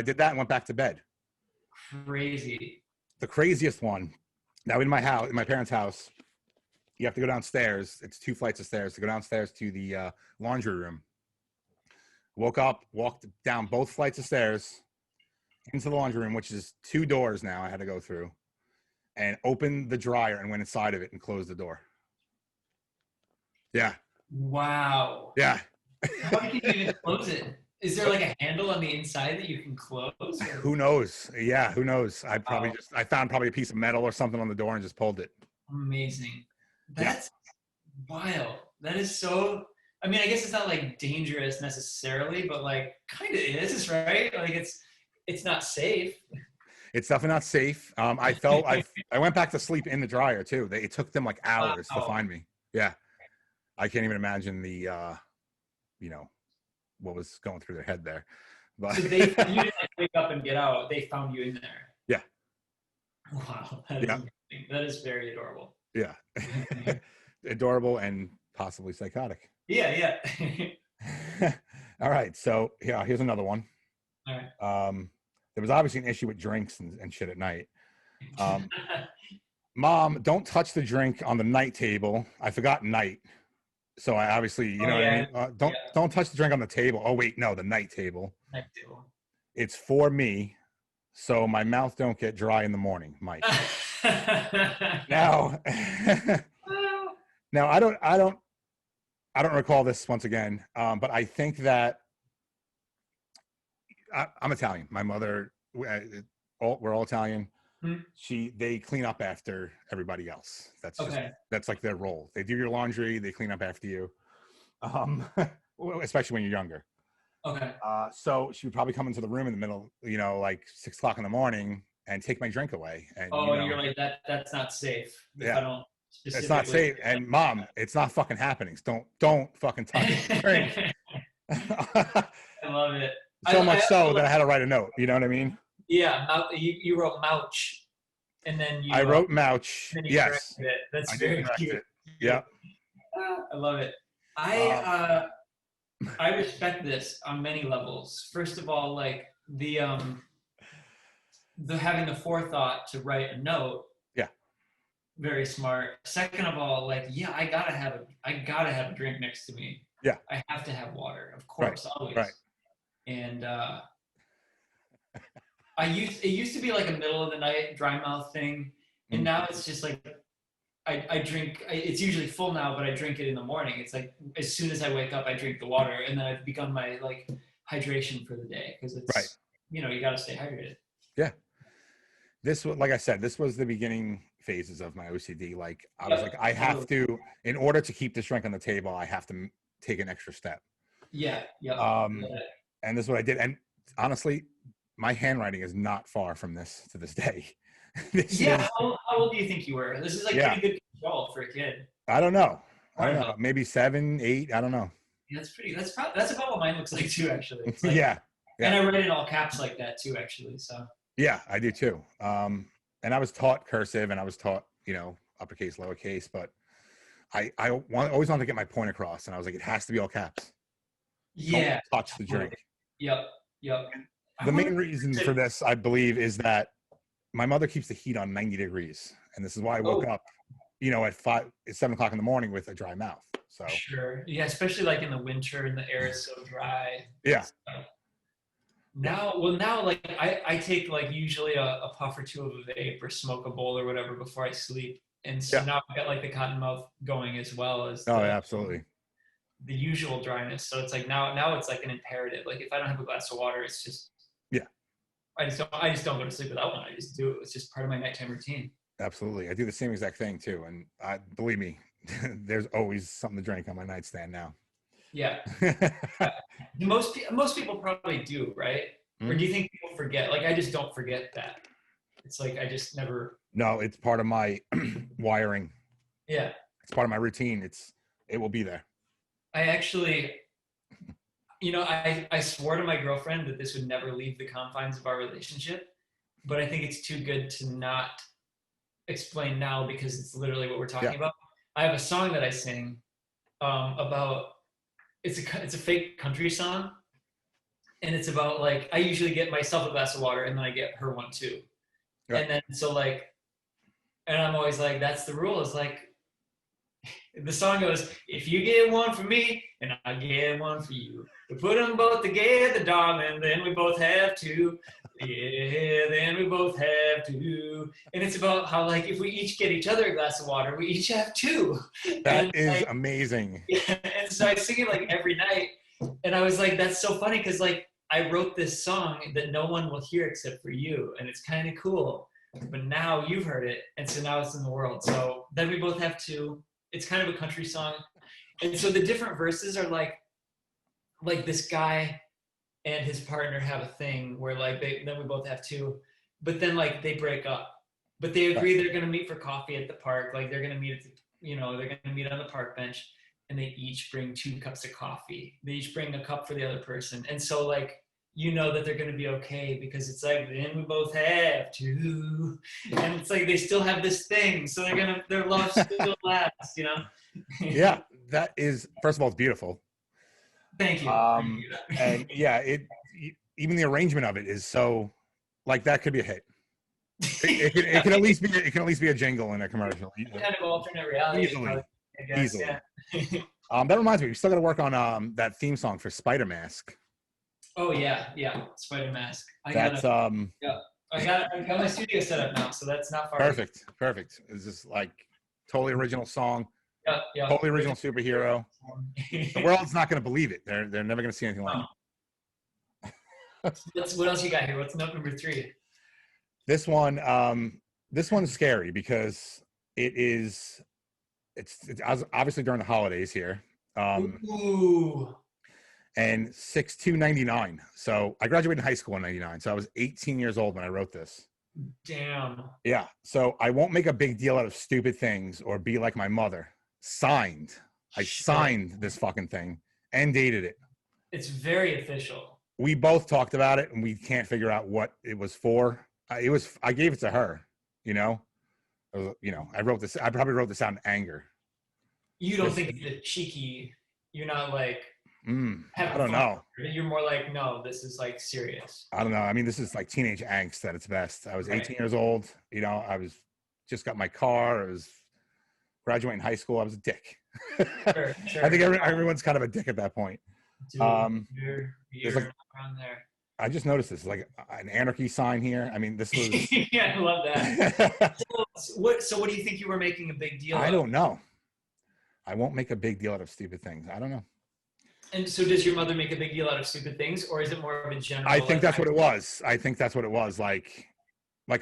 did that and went back to bed. Crazy. The craziest one. Now in my house, in my parents' house, you have to go downstairs. It's 2 flights of stairs to go downstairs to the laundry room. Woke up, walked down both flights of stairs into the laundry room, which is 2 doors now I had to go through, and opened the dryer and went inside of it and closed the door. Yeah. Wow. Yeah. How can you even close it? Is there like a handle on the inside that you can close? Or? Who knows? Yeah, who knows? Wow. I found probably a piece of metal or something on the door and just pulled it. Amazing. Yeah. That's wild. That is so. I mean, I guess it's not like dangerous necessarily, but like kind of is, right? Like it's not safe. It's definitely not safe. I went back to sleep in the dryer too. It took them like hours to Wow. find me. Yeah. I can't even imagine the you know, what was going through their head there. But So you didn't like, wake up and get out. They found you in there. yeah. Wow, that is Yeah. amazing. That is very adorable. Yeah. Adorable and possibly psychotic. Yeah, yeah. All right. So yeah, here's another one. All right. There was obviously an issue with drinks and shit at night. Mom, don't touch the drink on the night table. I forgot night. So I obviously, you know what I mean? Don't touch the drink on the table. Oh wait, no, the night table. Night table. It's for me, so my mouth don't get dry in the morning, Mike. Now, now I don't recall this once again, but I think that I'm Italian. My mother, we're all Italian. They clean up after everybody else. That's like their role. They do your laundry, they clean up after you. Especially when you're younger. Okay. So she would probably come into the room in the middle, like 6 o'clock in the morning and take my drink away. And, Oh, you're like that's not safe if I yeah, don't it's not specifically. safe. And mom, it's not fucking happening. Don't fucking touch the drink. I love it. So much I so also that I like, had to write a note. You know what I mean? yeah, you wrote Mouch, and then I you wrote Mouch. then you Yes, corrected it. That's I did very correct cute. it. Yeah. I love it. I Um, uh, I respect this on many levels. First of all, like the having the forethought to write a note, yeah. very smart. Second of all, like yeah, I gotta have a drink next to me. Yeah. I have to have water, of Right. course, always. Right. And it used to be like a middle of the night dry mouth thing, and now it's just like I drink. It's usually full now, but I drink it in the morning. It's like as soon as I wake up, I drink the water, and then I've begun my like hydration for the day because it's Right. you got to stay hydrated. Yeah. This was, like I said, this was the beginning phases of my OCD. Like I was like, I have to, in order to keep this drink on the table, I have to take an extra step. Yeah. And this is what I did. And honestly, my handwriting is not far from this to this day. How old do you think you were? This is like pretty good control for a kid. I don't know. Maybe 7, 8. I don't know. Yeah, that's about what mine looks like too. Actually, it's like, yeah. And I write in all caps like that too. Actually, so. Yeah, I do too. And I was taught cursive, and I was taught, uppercase, lowercase, but I always wanted to get my point across, and I was like, it has to be all caps. Yeah. Don't touch the drink. Yep. The main reason for this, I believe, is that my mother keeps the heat on 90 degrees, and this is why I woke up, at 7 o'clock in the morning with a dry mouth. So sure, yeah, especially like in the winter and the air is so dry. Yeah. So. Now, like I take like usually a puff or two of a vape or smoke a bowl or whatever before I sleep, and so now I've got like the cotton mouth going as well as absolutely the usual dryness. So it's like now it's like an imperative. Like if I don't have a glass of water, it's just I just don't go to sleep without one. I just do it. It's just part of my nighttime routine. Absolutely, I do the same exact thing too, and believe me, there's always something to drink on my nightstand now. Yeah. Most people probably do, right? Mm-hmm. Or do you think people forget? Like I just don't forget that. It's like I just never. No, it's part of my wiring. Yeah. It's part of my routine. It will be there. I actually, I swore to my girlfriend that this would never leave the confines of our relationship, but I think it's too good to not explain now because it's literally what we're talking about. I have a song that I sing about. It's a fake country song, and it's about like I usually get myself a glass of water and then I get her one too, and then so like, and I'm always like that's the rule. It's like the song goes, if you get one for me and I get one for you, we put them both together, darling, then we both have two. Yeah, then we both have two. And it's about how like if we each get each other a glass of water, we each have two. That is amazing. Yeah, and so I sing it like every night. And I was like, that's so funny because like I wrote this song that no one will hear except for you. And it's kind of cool. But now you've heard it. And so now it's in the world. So then we both have two. It's kind of a country song. And so the different verses are like this guy and his partner have a thing where like then we both have two, but then like they break up, but they agree they're going to meet for coffee at the park. Like they're going to meet at they're going to meet on the park bench, and they each bring 2 cups of coffee. They each bring a cup for the other person. And so like, that they're going to be okay because it's like, then we both have to, and it's like, they still have this thing. So their love still lasts, Yeah. That is, first of all, it's beautiful. Thank you. And yeah, even the arrangement of it is so like that could be a hit. It can at least be a jingle in a commercial. Kind of alternate reality. Easily. That reminds me, we still got to work on that theme song for Spider Mask. Oh yeah, Spider Mask. I got my studio set up now, so that's not far. Perfect. It's just like totally original song. Yeah. Totally original superhero. The world's not going to believe it. They're never going to see anything like it. What else you got here? What's note number 3? This one's scary because it's obviously during the holidays here. Ooh. and 6'2", 99. So I graduated high school in 99. So I was 18 years old when I wrote this. Damn. Yeah. So I won't make a big deal out of stupid things or be like my mother. Signed. I signed this fucking thing and dated it. It's very official. We both talked about it and we can't figure out what it was for. I gave it to her, you know. I wrote this. I probably wrote this out in anger. You don't think it's cheeky? You're not like I don't know. You're more like, no, this is like serious. I don't know. I mean, this is like teenage angst at its best. I was 18 years old. You know, I was just got my car. I was graduating high school. I was a dick. Sure. I think everyone's kind of a dick at that point. Dude, you're like, around there. I just noticed this, like an anarchy sign here. I mean, this was. Yeah, I love that. So what do you think you were making a big deal I of? don't know. I won't make a big deal out of stupid things. I don't know. And so does your mother make a big deal out of stupid things, or is it more of a general? I think that's what it was. I think that's what it was. Like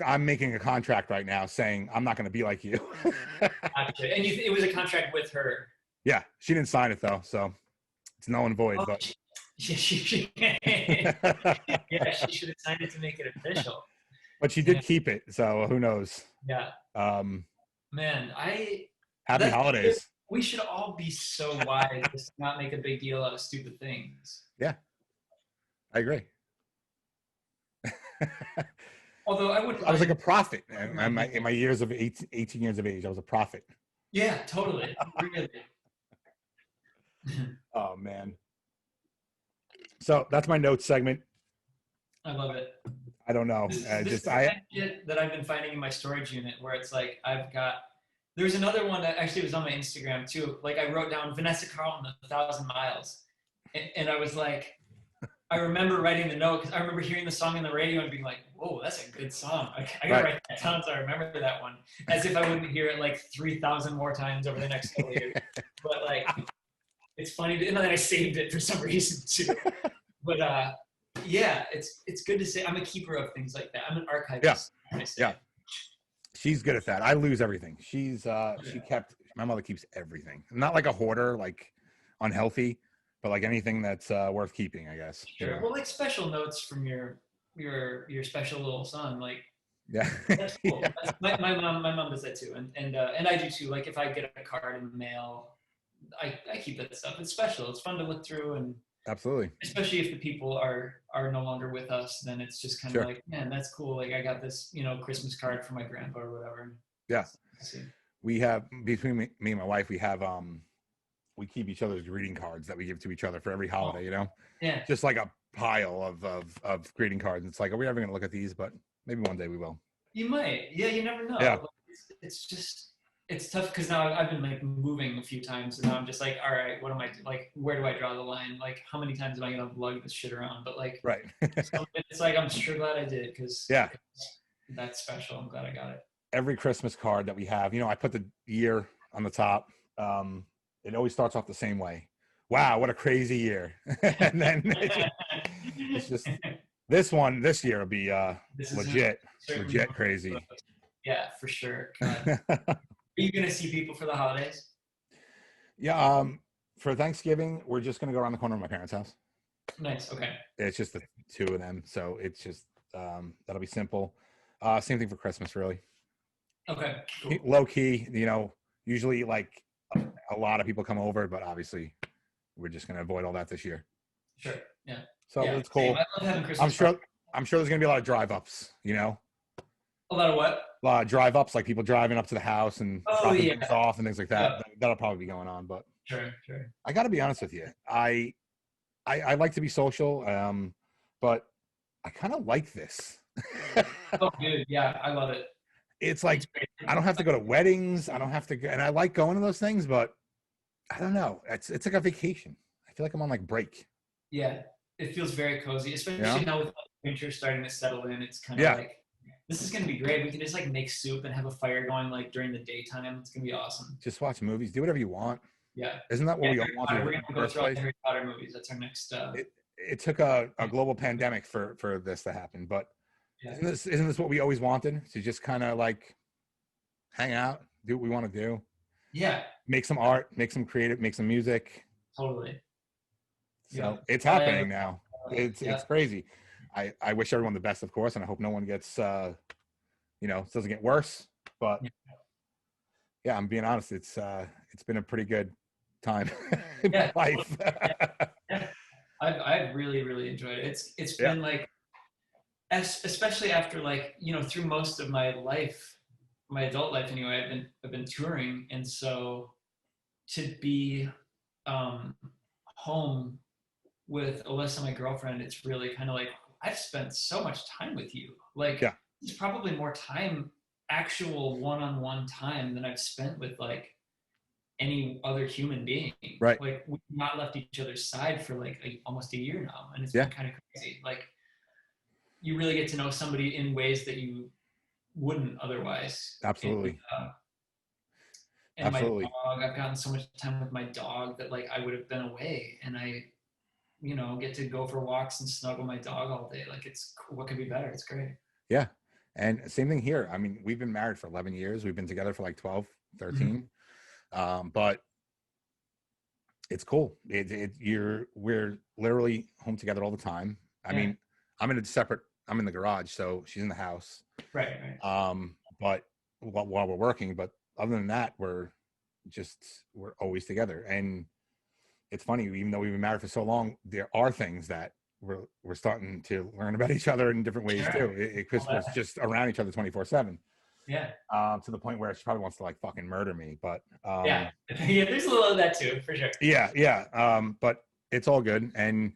I'm making a contract right now saying I'm not going to be like you. Gotcha. And it was a contract with her. Yeah, she didn't sign it though, so it's null and void. But yeah, she should have signed it to make it official. But she did keep it, so who knows? Yeah. Man, happy holidays. We should all be so wise to not make a big deal out of stupid things. Yeah, I agree. Although I was like a prophet in my years of 18 years of age. I was a prophet. Yeah, totally. Really. Oh man. So that's my notes segment. I love it. I don't know. This shit that I've been finding in my storage unit where it's like there's another one that actually was on my Instagram too. Like I wrote down Vanessa Carlton, 1,000 Miles. And I was like, I remember writing the note because I remember hearing the song on the radio and being like, whoa, that's a good song. I gotta write that down so I remember that one. As if I wouldn't hear it like 3,000 more times over the next couple of years. But like, it's funny. And then I saved it for some reason too. But yeah, it's good to say. I'm a keeper of things like that. I'm an archivist. Yeah. She's good at that. I lose everything. She kept, my mother keeps everything. Not like a hoarder, like unhealthy, but like anything that's worth keeping, I guess. Sure. You know? Well, like special notes from your special little son, like yeah. That's cool. Yeah. My mom does that too, and I do too. Like if I get a card in the mail, I keep that stuff. It's special. It's fun to look through, and absolutely. Especially if the people are no longer with us, then it's just kind of like, man, that's cool. Like I got this, Christmas card for my grandpa or whatever. Yeah. We have between me and my wife, we have we keep each other's greeting cards that we give to each other for every holiday. Yeah. Just like a pile of greeting cards. It's like, are we ever going to look at these? But maybe one day we will. You might. Yeah, you never know. Yeah. It's just. It's tough because now I've been like moving a few times and now I'm just like, all right, what am I like? Where do I draw the line? Like, how many times am I gonna lug this shit around? But like, right. So it's like I'm sure glad I did because that's special. I'm glad I got it. Every Christmas card that we have, I put the year on the top. It always starts off the same way. Wow, what a crazy year! And then it's just this year will be legit crazy. Yeah, for sure. Are you going to see people for the holidays? Yeah. For Thanksgiving, we're just going to go around the corner of my parents' house. Nice. Okay. It's just the two of them. So it's just, that'll be simple. Same thing for Christmas, really. Okay. Cool. Low key, usually like a lot of people come over, but obviously we're just going to avoid all that this year. Sure. Yeah. So it's cool. I love having Christmas. I'm sure there's going to be a lot of drive-ups, A lot of what? A lot of drive-ups, like people driving up to the house and dropping things off and things like that. Yeah. That'll probably be going on, but sure. I got to be honest with you. I like to be social, but I kind of like this. Oh, dude, yeah, I love it. It's like I don't have to go to weddings. I don't have to, and I like going to those things, but I don't know. It's like a vacation. I feel like I'm on like break. Yeah, it feels very cozy, especially now with winter starting to settle in. It's kind of like. This is going to be great. We can just like make soup and have a fire going like during the daytime. It's going to be awesome. Just watch movies. Do whatever you want. Yeah. Isn't that what we all want to do? We're going to go through all the Harry Potter movies. That's our next. It took a global pandemic for this to happen, but isn't this what we always wanted? To just kind of like hang out, do what we want to do. Yeah. Make some art, make some creative, make some music. Totally. So it's happening now. It's crazy. I wish everyone the best, of course, and I hope no one gets doesn't get worse. But yeah, I'm being honest. It's been a pretty good time in my life. Yeah. I've really enjoyed it. It's been like, especially after like, through most of my life, my adult life anyway, I've been touring, and so to be home with Alyssa, my girlfriend, it's really kind of like, I've spent so much time with you. Like, it's probably more time, actual one-on-one time, than I've spent with like any other human being. Right. Like, we've not left each other's side for like almost a year now, and it's been kind of crazy. Like, you really get to know somebody in ways that you wouldn't otherwise. Absolutely. And my dog, I've gotten so much time with my dog that like I would have been away, and I get to go for walks and snuggle my dog all day. Like, what could be better? It's great. Yeah. And same thing here. I mean, we've been married for 11 years. We've been together for like 12, 13. But it's cool. We're literally home together all the time. I mean, I'm in the garage, so she's in the house. Right. But while we're working, but other than that, we're always together. And it's funny, even though we've been married for so long, there are things that we're starting to learn about each other in different ways too. Because we're just around each other 24/7. Yeah. To the point where she probably wants to like fucking murder me. But yeah, there's a little of that too, for sure. Yeah. But it's all good. And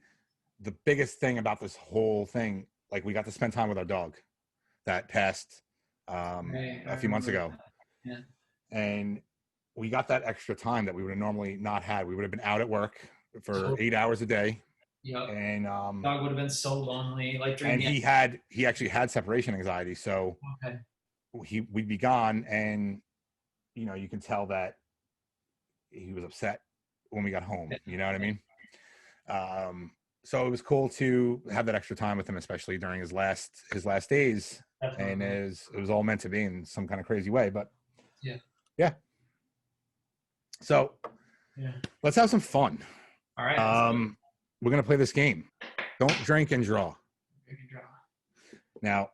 the biggest thing about this whole thing, like, we got to spend time with our dog that passed a few months ago. Yeah. And we got that extra time that we would have normally not had. We would have been out at work for 8 hours a day. Yep. And dog would have been so lonely. Like, and he actually had separation anxiety. So we'd be gone, and you can tell that he was upset when we got home. You know what I mean? So it was cool to have that extra time with him, especially during his last days. And it was all meant to be in some kind of crazy way. But yeah. So let's have some fun. All right. We're gonna play this game. Don't drink and draw. Now,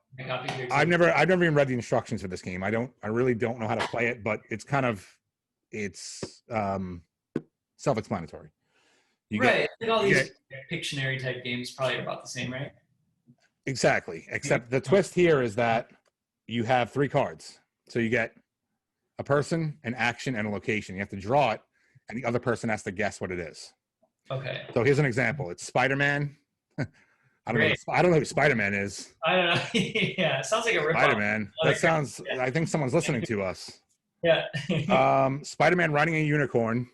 I've never even read the instructions for this game. I really don't know how to play it, but it's self-explanatory. I think all these Pictionary type games probably are about the same, right? Exactly. Except the twist here is that you have 3 cards. So you get a person, an action, and a location. You have to draw it, and the other person has to guess what it is. Okay. So here's an example. It's Spider-Man. I don't know who Spider-Man is. I don't know. Yeah, it sounds like a ripoff. Spider-Man. That sounds. I think someone's listening to us. Yeah. Spider-Man riding a unicorn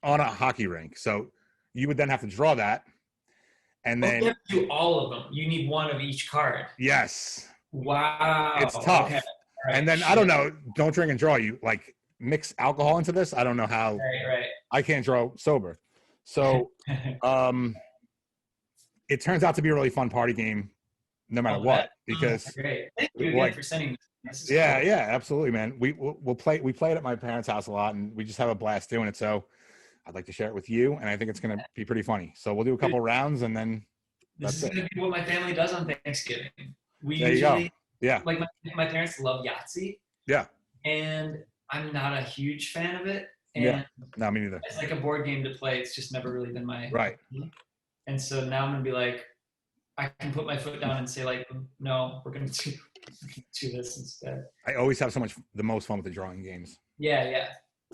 on a hockey rink. So you would then have to draw that, and then you have to do all of them. You need one of each card. Yes. Wow. It's tough. Okay. Right. And then I don't know. Don't drink and draw. You like mix alcohol into this. I don't know how. Right. I can't draw sober. So it turns out to be a really fun party game no matter what, because great. Thank you again for sending this. Yeah, absolutely, man. We play it at my parents' house a lot, and we just have a blast doing it. So I'd like to share it with you, and I think it's going to be pretty funny. So we'll do a couple rounds, and then this is going to be what my family does on Thanksgiving. We there usually, you go. Yeah, like my parents love Yahtzee. Yeah, and I'm not a huge fan of it. And no, me neither. It's like a board game to play. It's just never really been my right. And so now I'm gonna be like, I can put my foot down and say like, no, we're gonna do this instead. I always have the most fun with the drawing games. Yeah.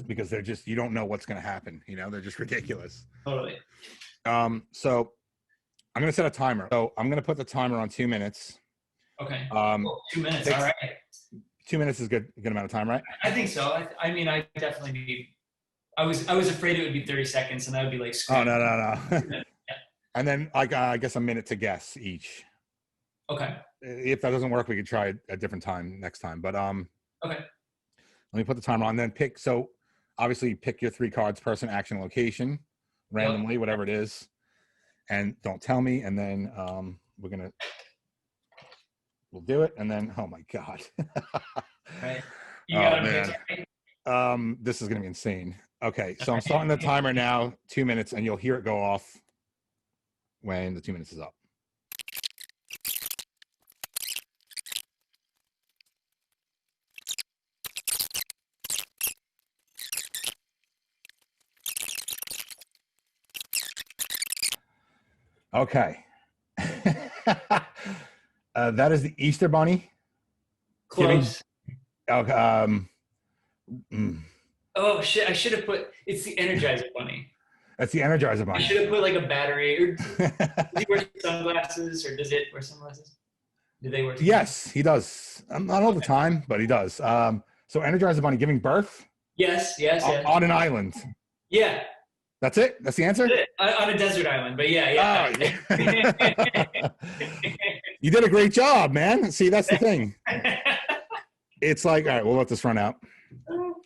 Because they're just, you don't know what's gonna happen. They're just ridiculous. Totally. So I'm gonna set a timer. So I'm gonna put the timer on 2 minutes. Okay. Cool. 2 minutes. All right. 2 minutes is a good amount of time, right? I think so. I mean, I definitely need. I was afraid it would be 30 seconds, and I would be like, oh no. And then I guess a minute to guess each. Okay. If that doesn't work, we could try a different time next time. But okay. Let me put the timer on. Then pick. So obviously, pick your 3 cards: person, action, location, randomly, whatever it is, and don't tell me. And then we'll do it. And then, oh my god. Right. Oh man. This is gonna be insane. Okay, so I'm starting the timer now, 2 minutes, and you'll hear it go off when the 2 minutes is up. Okay. That is the Easter Bunny. Close. Okay, Oh shit! I should have put. It's the Energizer Bunny. that's the Energizer I Bunny. should have put like a battery. Or does he wear sunglasses, or does it wear sunglasses? Do they wear sunglasses? Yes, he does. Not all the time, but he does. So Energizer Bunny giving birth Yes. on an island. Yeah. That's it? That's the answer? On a desert island, but yeah. Oh, yeah. You did a great job, man. See, that's the thing. It's like, all right, we'll let this run out.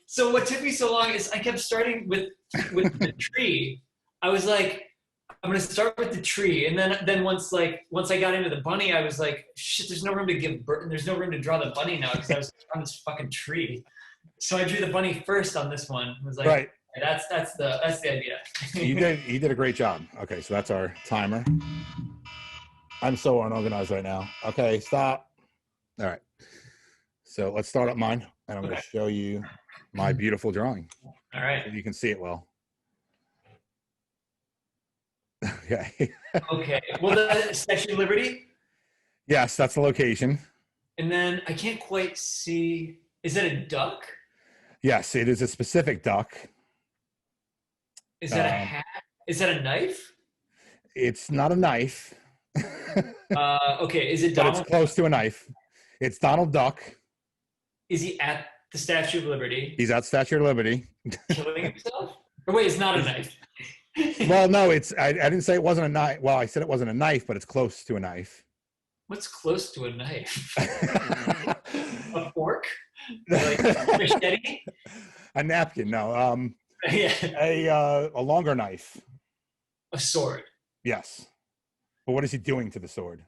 So what took me so long is I kept starting with the tree. I was like, I'm gonna start with the tree, and then once I got into the bunny, I was like, shit, there's no room to give birth, and there's no room to draw the bunny now because I was on this fucking tree. So I drew the bunny first on this one. I was like, right. That's the idea. You did a great job. Okay, so that's our timer. I'm so unorganized right now. Okay, stop. All right. So let's start up mine, and I'm going to show you my beautiful drawing. All right. So you can see it well. Okay. Okay. Well, the Statue of Liberty. Yes, that's the location. And then I can't quite see. Is that a duck? Yes, it is a specific duck. Is that a hat? Is that a knife? It's not a knife. Okay. Is it Donald? Donald? But it's close to a knife. It's Donald Duck. Is he at the Statue of Liberty? He's at Statue of Liberty. Killing himself? Or wait, it's not a knife. Well, no, it's. I didn't say it wasn't a knife. Well, I said it wasn't a knife, but it's close to a knife. What's close to a knife? A fork? Like a machete? A napkin? No. Yeah. A longer knife. A sword. Yes. But what is he doing to the sword?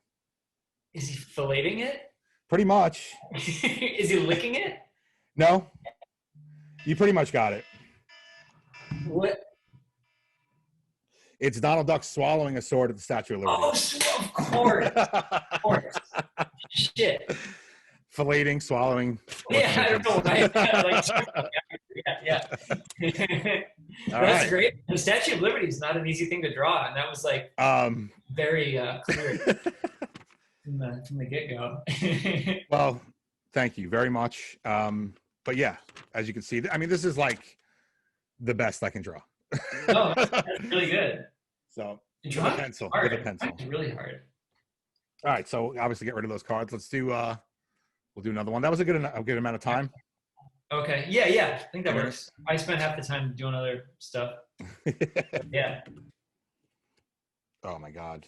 Is he filleting it? Pretty much. Is he licking it? No. You pretty much got it. What? It's Donald Duck swallowing a sword at the Statue of Liberty. Oh, of course. Of course. Shit. Filleting, swallowing. Yeah, I don't know why. Yeah. That's Right. great. The Statue of Liberty is not an easy thing to draw, and that was like very clear from the get-go. Well, thank you very much. But yeah, as you can see, I mean, this is like the best I can draw. Oh, that's really good. So with Drawing a pencil. hard. With a pencil. It's really hard. All right, so obviously get rid of those cards. Let's do. We'll do another one. That was a good amount of time. Okay. Yeah. I think that works. I spent half the time doing other stuff. Yeah. Oh my God.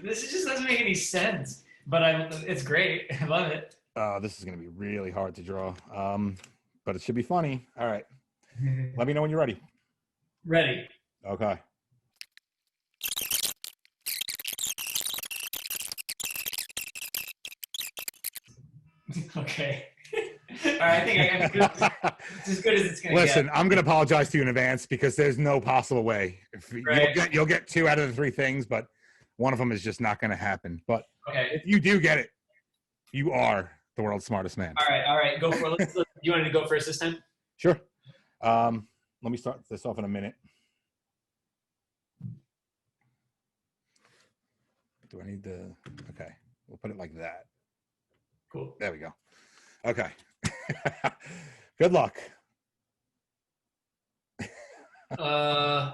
This just doesn't make any sense, but it's great. I love it. This is going to be really hard to draw, but it should be funny. All right. Let me know when you're ready. Ready. Okay. Okay. All right, I think I got it's as good as it's going to get. Listen, I'm going to apologize to you in advance because there's no possible way. Right. You'll get 2 out of the 3 things, but one of them is just not going to happen. But okay. if you do get it, you are the world's smartest man. All right. Go for it. You wanted to go first this time? Sure. Let me start this off in a minute. Do I need to? Okay, we'll put it like that. Cool. There we go. Okay. Good luck. Well,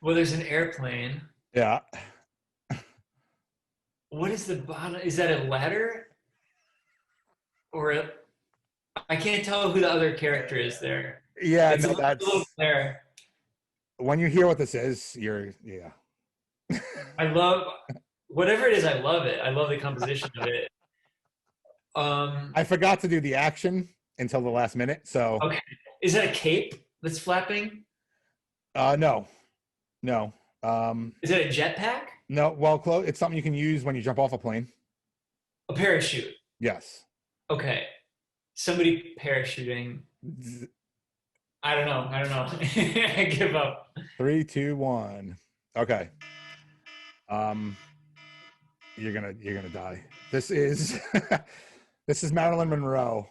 there's an airplane. Yeah. What is the bottom? Is that a ladder? Or I can't tell who the other character is there. Yeah, It's no, a little there. when you hear what this is, yeah. I love whatever it is. I love it. I love the composition of it. I forgot to do the action until the last minute, so. Okay. Is that a cape that's flapping? No. Is it a jetpack? No. Well, it's something you can use when you jump off a plane. A parachute. Yes. Okay. Somebody parachuting. I don't know. I give up. 3, 2, 1. Okay. You're gonna die. This is this is Marilyn Monroe.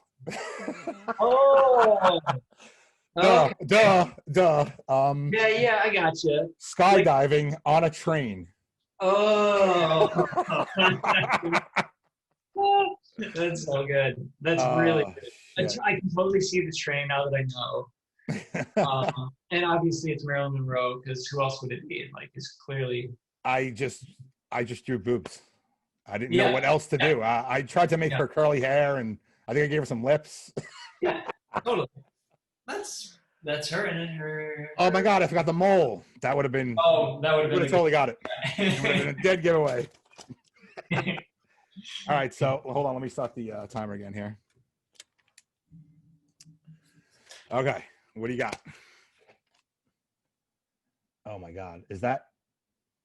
Oh. Okay. Duh. Yeah, I got you. Skydiving on a train. Oh. That's so good. That's really good. Shit. I can totally see the train now that I know. And obviously it's Marilyn Monroe because who else would it be? Like it's clearly. I just drew boobs. I didn't know what else to do. I tried to make her curly hair, and I think I gave her some lips. Yeah, totally. That's her and her. Oh my god, I forgot the mole. That would have been. Oh, that would have been. Totally got it. It would have been a dead giveaway. All right, so hold on. Let me start the timer again here. Okay, what do you got? Oh my god, is that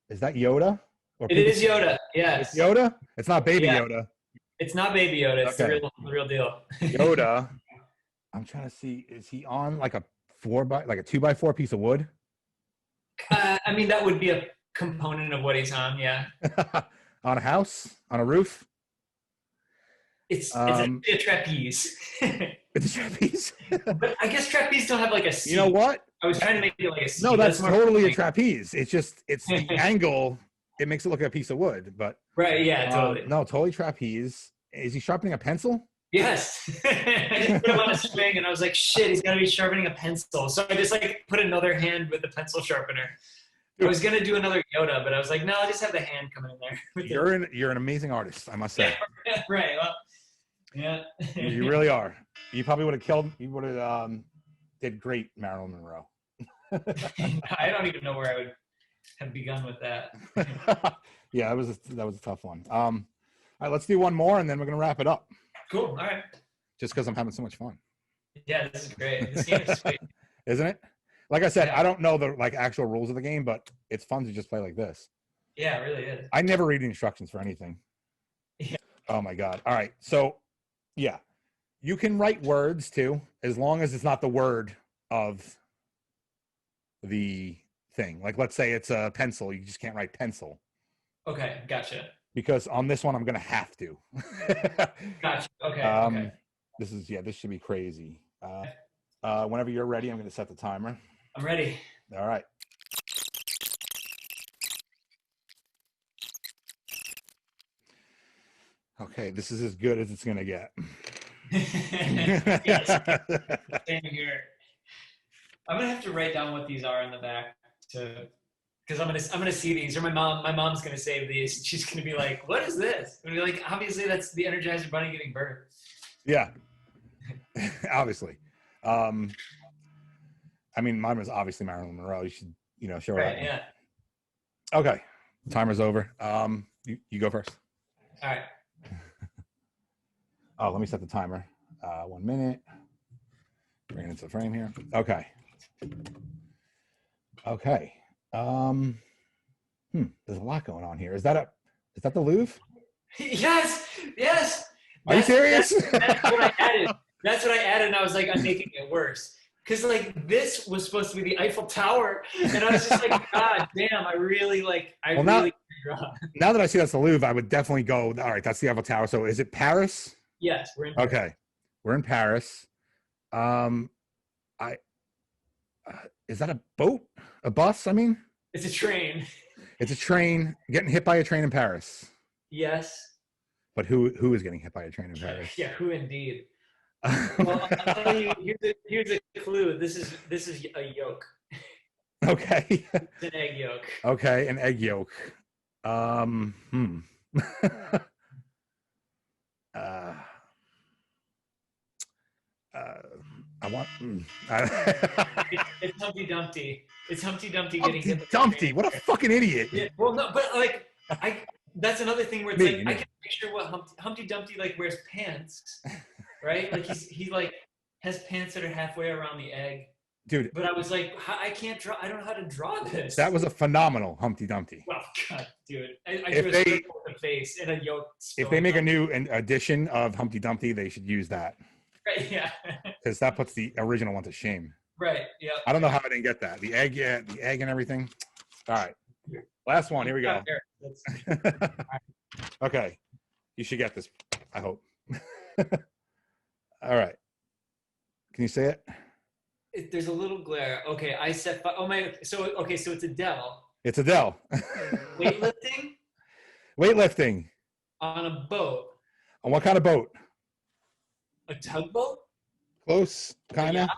Yoda? It is Yoda. Yes. It's Yoda. It's not Baby Yoda. It's not Baby Yoda. It's the real deal. Yoda. I'm trying to see. Is he on like a 2x4 piece of wood? I mean, that would be a component of what he's on. Yeah. On a house? On a roof? It's a trapeze. It's a trapeze. But I guess trapeze don't have like a seat. You know what? I was trying to make it like a seat. No, that's totally a trapeze. It's just the angle. It makes it look like a piece of wood, but right. Yeah, totally. No, totally trapeze. Is he sharpening a pencil? Yes. I just put him on a string, and I was like, "Shit, he's gonna be sharpening a pencil." So I just like put another hand with the pencil sharpener. I was gonna do another Yoda, but I was like, "No, I'll just have the hand come in there." You're an amazing artist, I must say. Yeah, right. Well, yeah. You really are. You probably would have killed. You would have did great, Marilyn Monroe. I don't even know where I would have begun with that. Yeah, that was a tough one. All right, let's do one more, and then we're gonna wrap it up. Cool. All right. Just because I'm having so much fun. Yeah, this is great. This game is sweet. Isn't it? Like I said, I don't know the actual rules of the game, but it's fun to just play like this. Yeah, it really is. I never read the instructions for anything. Yeah. Oh my god. All right. So, yeah. You can write words too, as long as it's not the word of the thing. Like let's say it's a pencil, you just can't write pencil. Okay, gotcha. Because on this one I'm gonna have to. Gotcha. Okay. This should be crazy. Whenever you're ready, I'm gonna set the timer. I'm ready. All right. Okay, this is as good as it's gonna get. Yes. Same here. I'm gonna have to write down what these are in the back because I'm gonna see these, or my mom's gonna save these. She's gonna be like, "What is this?" I'm gonna be like, "Obviously, that's the Energizer Bunny giving birth." Yeah, obviously. I mean, mine was obviously Marilyn Monroe. You should, show her. Right. Yeah. Okay, timer's over. You go first. All right. Oh, let me set the timer. 1 minute. Bring it into the frame here. Okay. Okay. There's a lot going on here. Is that the Louvre? Yes. Are you serious? That's what I added. That's what I added, and I was like, I'm making it worse. Because like this was supposed to be the Eiffel Tower, and I was just like, God damn, I really now that I see that's the Louvre, I would definitely go. All right, that's the Eiffel Tower. So is it Paris? Yes, we're in Paris. Okay, we're in Paris. Is that a boat? A bus? I mean, it's a train. It's a train getting hit by a train in Paris. Yes. But who is getting hit by a train in Paris? Yeah, who indeed? Well, I'll tell you. Here's a clue. This is a yolk. Okay. It's an egg yolk. Okay, an egg yolk. I want. It's Humpty Dumpty. It's Humpty Dumpty Humpty getting hit. Dumpty. What a fucking idiot. Yeah, well, no, but like that's another thing where it's I can picture what Humpty Dumpty like wears pants, right? Like he like has pants that are halfway around the egg. Dude. But I was like, I can't draw. I don't know how to draw this. That was a phenomenal Humpty Dumpty. Well, God, dude. I drew a circle with a face and a yolk. If they make a new edition of Humpty Dumpty, they should use that. Right, yeah. because that puts the original one to shame. Right. Yeah. I don't know how I didn't get that. The egg, yeah, the egg and everything. All right. Last one. Here we go. Okay. You should get this, I hope. All right. Can you say it? There's a little glare. Okay, I said. Oh my. So okay, so it's Adele. It's Adele. Weightlifting Weightlifting. on a boat. On what kind of boat? A tugboat? Close, kind of. Yeah.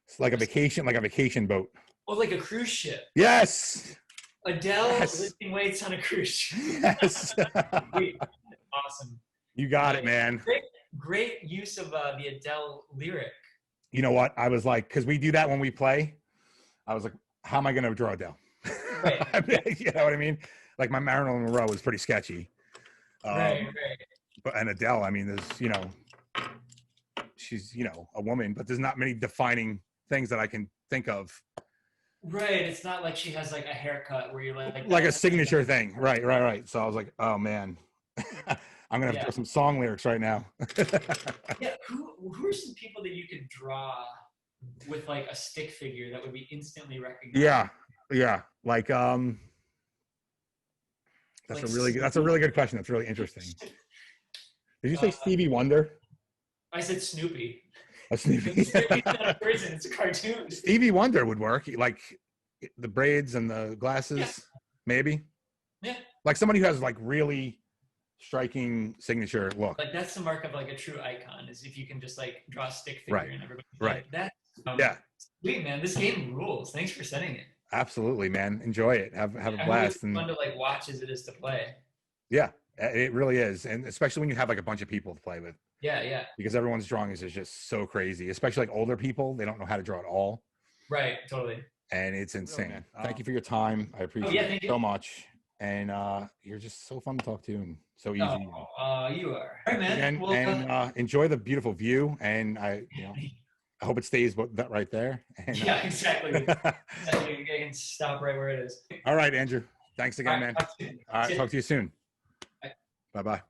It's like a vacation boat. Or like a cruise ship. Yes. Adele Yes. lifting weights on a cruise ship. Yes. Awesome. You got it, man. Great use of the Adele lyric. You know what? I was like, because we do that when we play. I was like, how am I going to draw Adele? Right. You know what I mean? Like my Marilyn Monroe was pretty sketchy. Right. But and Adele, I mean, there's, you know, she's, you know, a woman, but there's not many defining things that I can think of. Right. It's not like she has like a haircut where you're like a signature thing. Right. So I was like, oh man, I'm gonna have to throw some song lyrics right now. Yeah. Who are some people that you could draw with like a stick figure that would be instantly recognized? Yeah. Like that's Like a really good question. That's really interesting. Did you say Stevie Wonder? I said Snoopy. A Snoopy. Snoopy's not a person. It's a cartoon. Stevie Wonder would work. Like the braids and the glasses, maybe. Yeah. Like somebody who has like really striking signature look. Like that's the mark of like a true icon is if you can just like draw a stick figure and everybody. Right. Like, that's Yeah. Sweet, man. This game rules. Thanks for sending it. Absolutely, man. Enjoy it. Have a blast. It's fun to like watch as it is to play. Yeah, it really is, and especially when you have like a bunch of people to play with. Yeah. Because everyone's drawing is just so crazy, especially like older people. They don't know how to draw at all. Right. Totally. And it's insane. Thank you for your time. I appreciate it so much. And you're just so fun to talk to and so easy. You are. All right, man. And enjoy the beautiful view. And I hope it stays that right there. And, yeah, exactly. You can stop right where it is. All right, Andrew. Thanks again, man. Talk to you. All right, talk to you soon. Bye-bye.